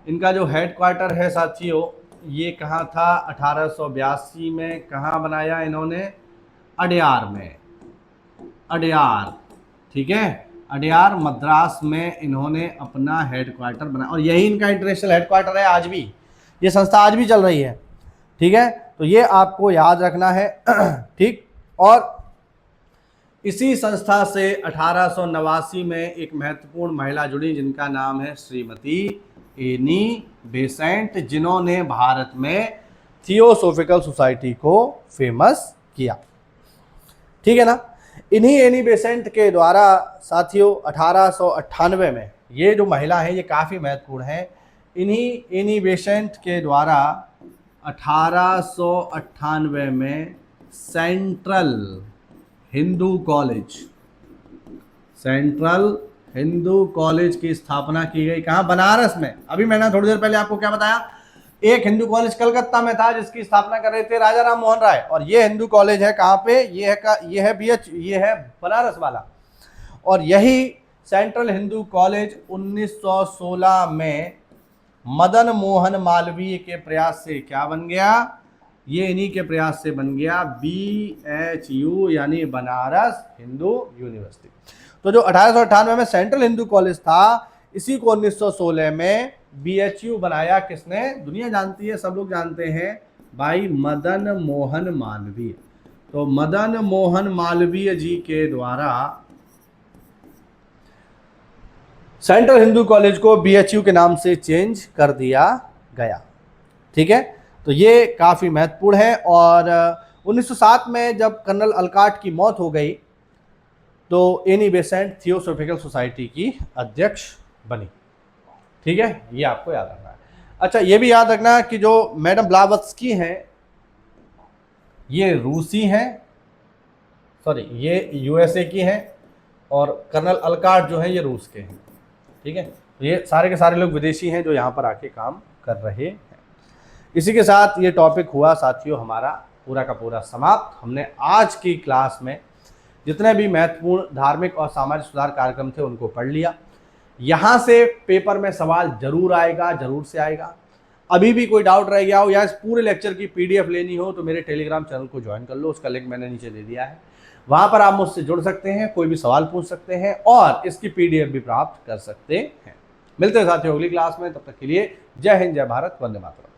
[SPEAKER 1] इनका जो हेडक्वार्टर है साथियों, ये कहाँ था? 1882 में कहाँ बनाया इन्होंने? अडयार में। अडयार, ठीक है, अडयार मद्रास में इन्होंने अपना हेडक्वार्टर बनाया और यही इनका इंटरनेशनल हेडक्वार्टर है आज भी। ये संस्था आज भी चल रही है, ठीक है। तो ये आपको याद रखना है, ठीक। और इसी संस्था से 1889 में एक महत्वपूर्ण महिला जुड़ी जिनका नाम है श्रीमती एनी बेसेंट, जिन्होंने भारत में थियोसोफिकल सोसाइटी को फेमस किया, ठीक है ना। इन्हीं एनी बेसेंट के द्वारा साथियों 1898 में, ये जो महिला है ये काफ़ी महत्वपूर्ण है, इन्हीं एनी बेसेंट के द्वारा 1898 में सेंट्रल हिंदू कॉलेज की स्थापना की गई। कहाँ? बनारस में। अभी मैंने थोड़ी देर पहले आपको क्या बताया? एक हिंदू कॉलेज कलकत्ता में था जिसकी स्थापना कर रहे थे राजा राम मोहन राय, और ये हिंदू कॉलेज है कहाँ पे? ये है बनारस वाला। और यही सेंट्रल हिंदू कॉलेज 1916 में मदन मोहन मालवीय के प्रयास से क्या बन गया? ये इन्हीं के प्रयास से बन गया BHU, यानी बनारस हिंदू यूनिवर्सिटी। तो जो 1898 में सेंट्रल हिंदू कॉलेज था, इसी को 1916 में BHU बनाया किसने? दुनिया जानती है, सब लोग जानते हैं भाई, मदन मोहन मालवीय। तो मदन मोहन मालवीय जी के द्वारा सेंट्रल हिंदू कॉलेज को BHU के नाम से चेंज कर दिया गया, ठीक है। तो ये काफ़ी महत्वपूर्ण है। और 1907 में जब कर्नल अलकाट की मौत हो गई तो एनी बेसेंट थियोसोफिकल सोसाइटी की अध्यक्ष बनी, ठीक है। ये आपको याद रखना है। अच्छा, ये भी याद रखना कि जो मैडम ब्लावत्स्की हैं ये रूसी हैं, सॉरी ये USA की हैं, और कर्नल अलकाट जो है ये रूस के हैं, ठीक है। तो ये सारे के सारे लोग विदेशी हैं जो यहाँ पर आके काम कर रहे हैं। इसी के साथ ये टॉपिक हुआ साथियों हमारा पूरा का पूरा समाप्त। हमने आज की क्लास में जितने भी महत्वपूर्ण धार्मिक और सामाजिक सुधार कार्यक्रम थे उनको पढ़ लिया। यहाँ से पेपर में सवाल जरूर आएगा, जरूर से आएगा। अभी भी कोई डाउट रह गया हो या इस पूरे लेक्चर की PDF लेनी हो तो मेरे टेलीग्राम चैनल को ज्वाइन कर लो, उसका लिंक मैंने नीचे दे दिया है। वहाँ पर आप मुझसे जुड़ सकते हैं, कोई भी सवाल पूछ सकते हैं और इसकी PDF भी प्राप्त कर सकते हैं। मिलते हैं साथियों अगली क्लास में, तब तक के लिए जय हिंद, जय भारत, वंदे मातरम।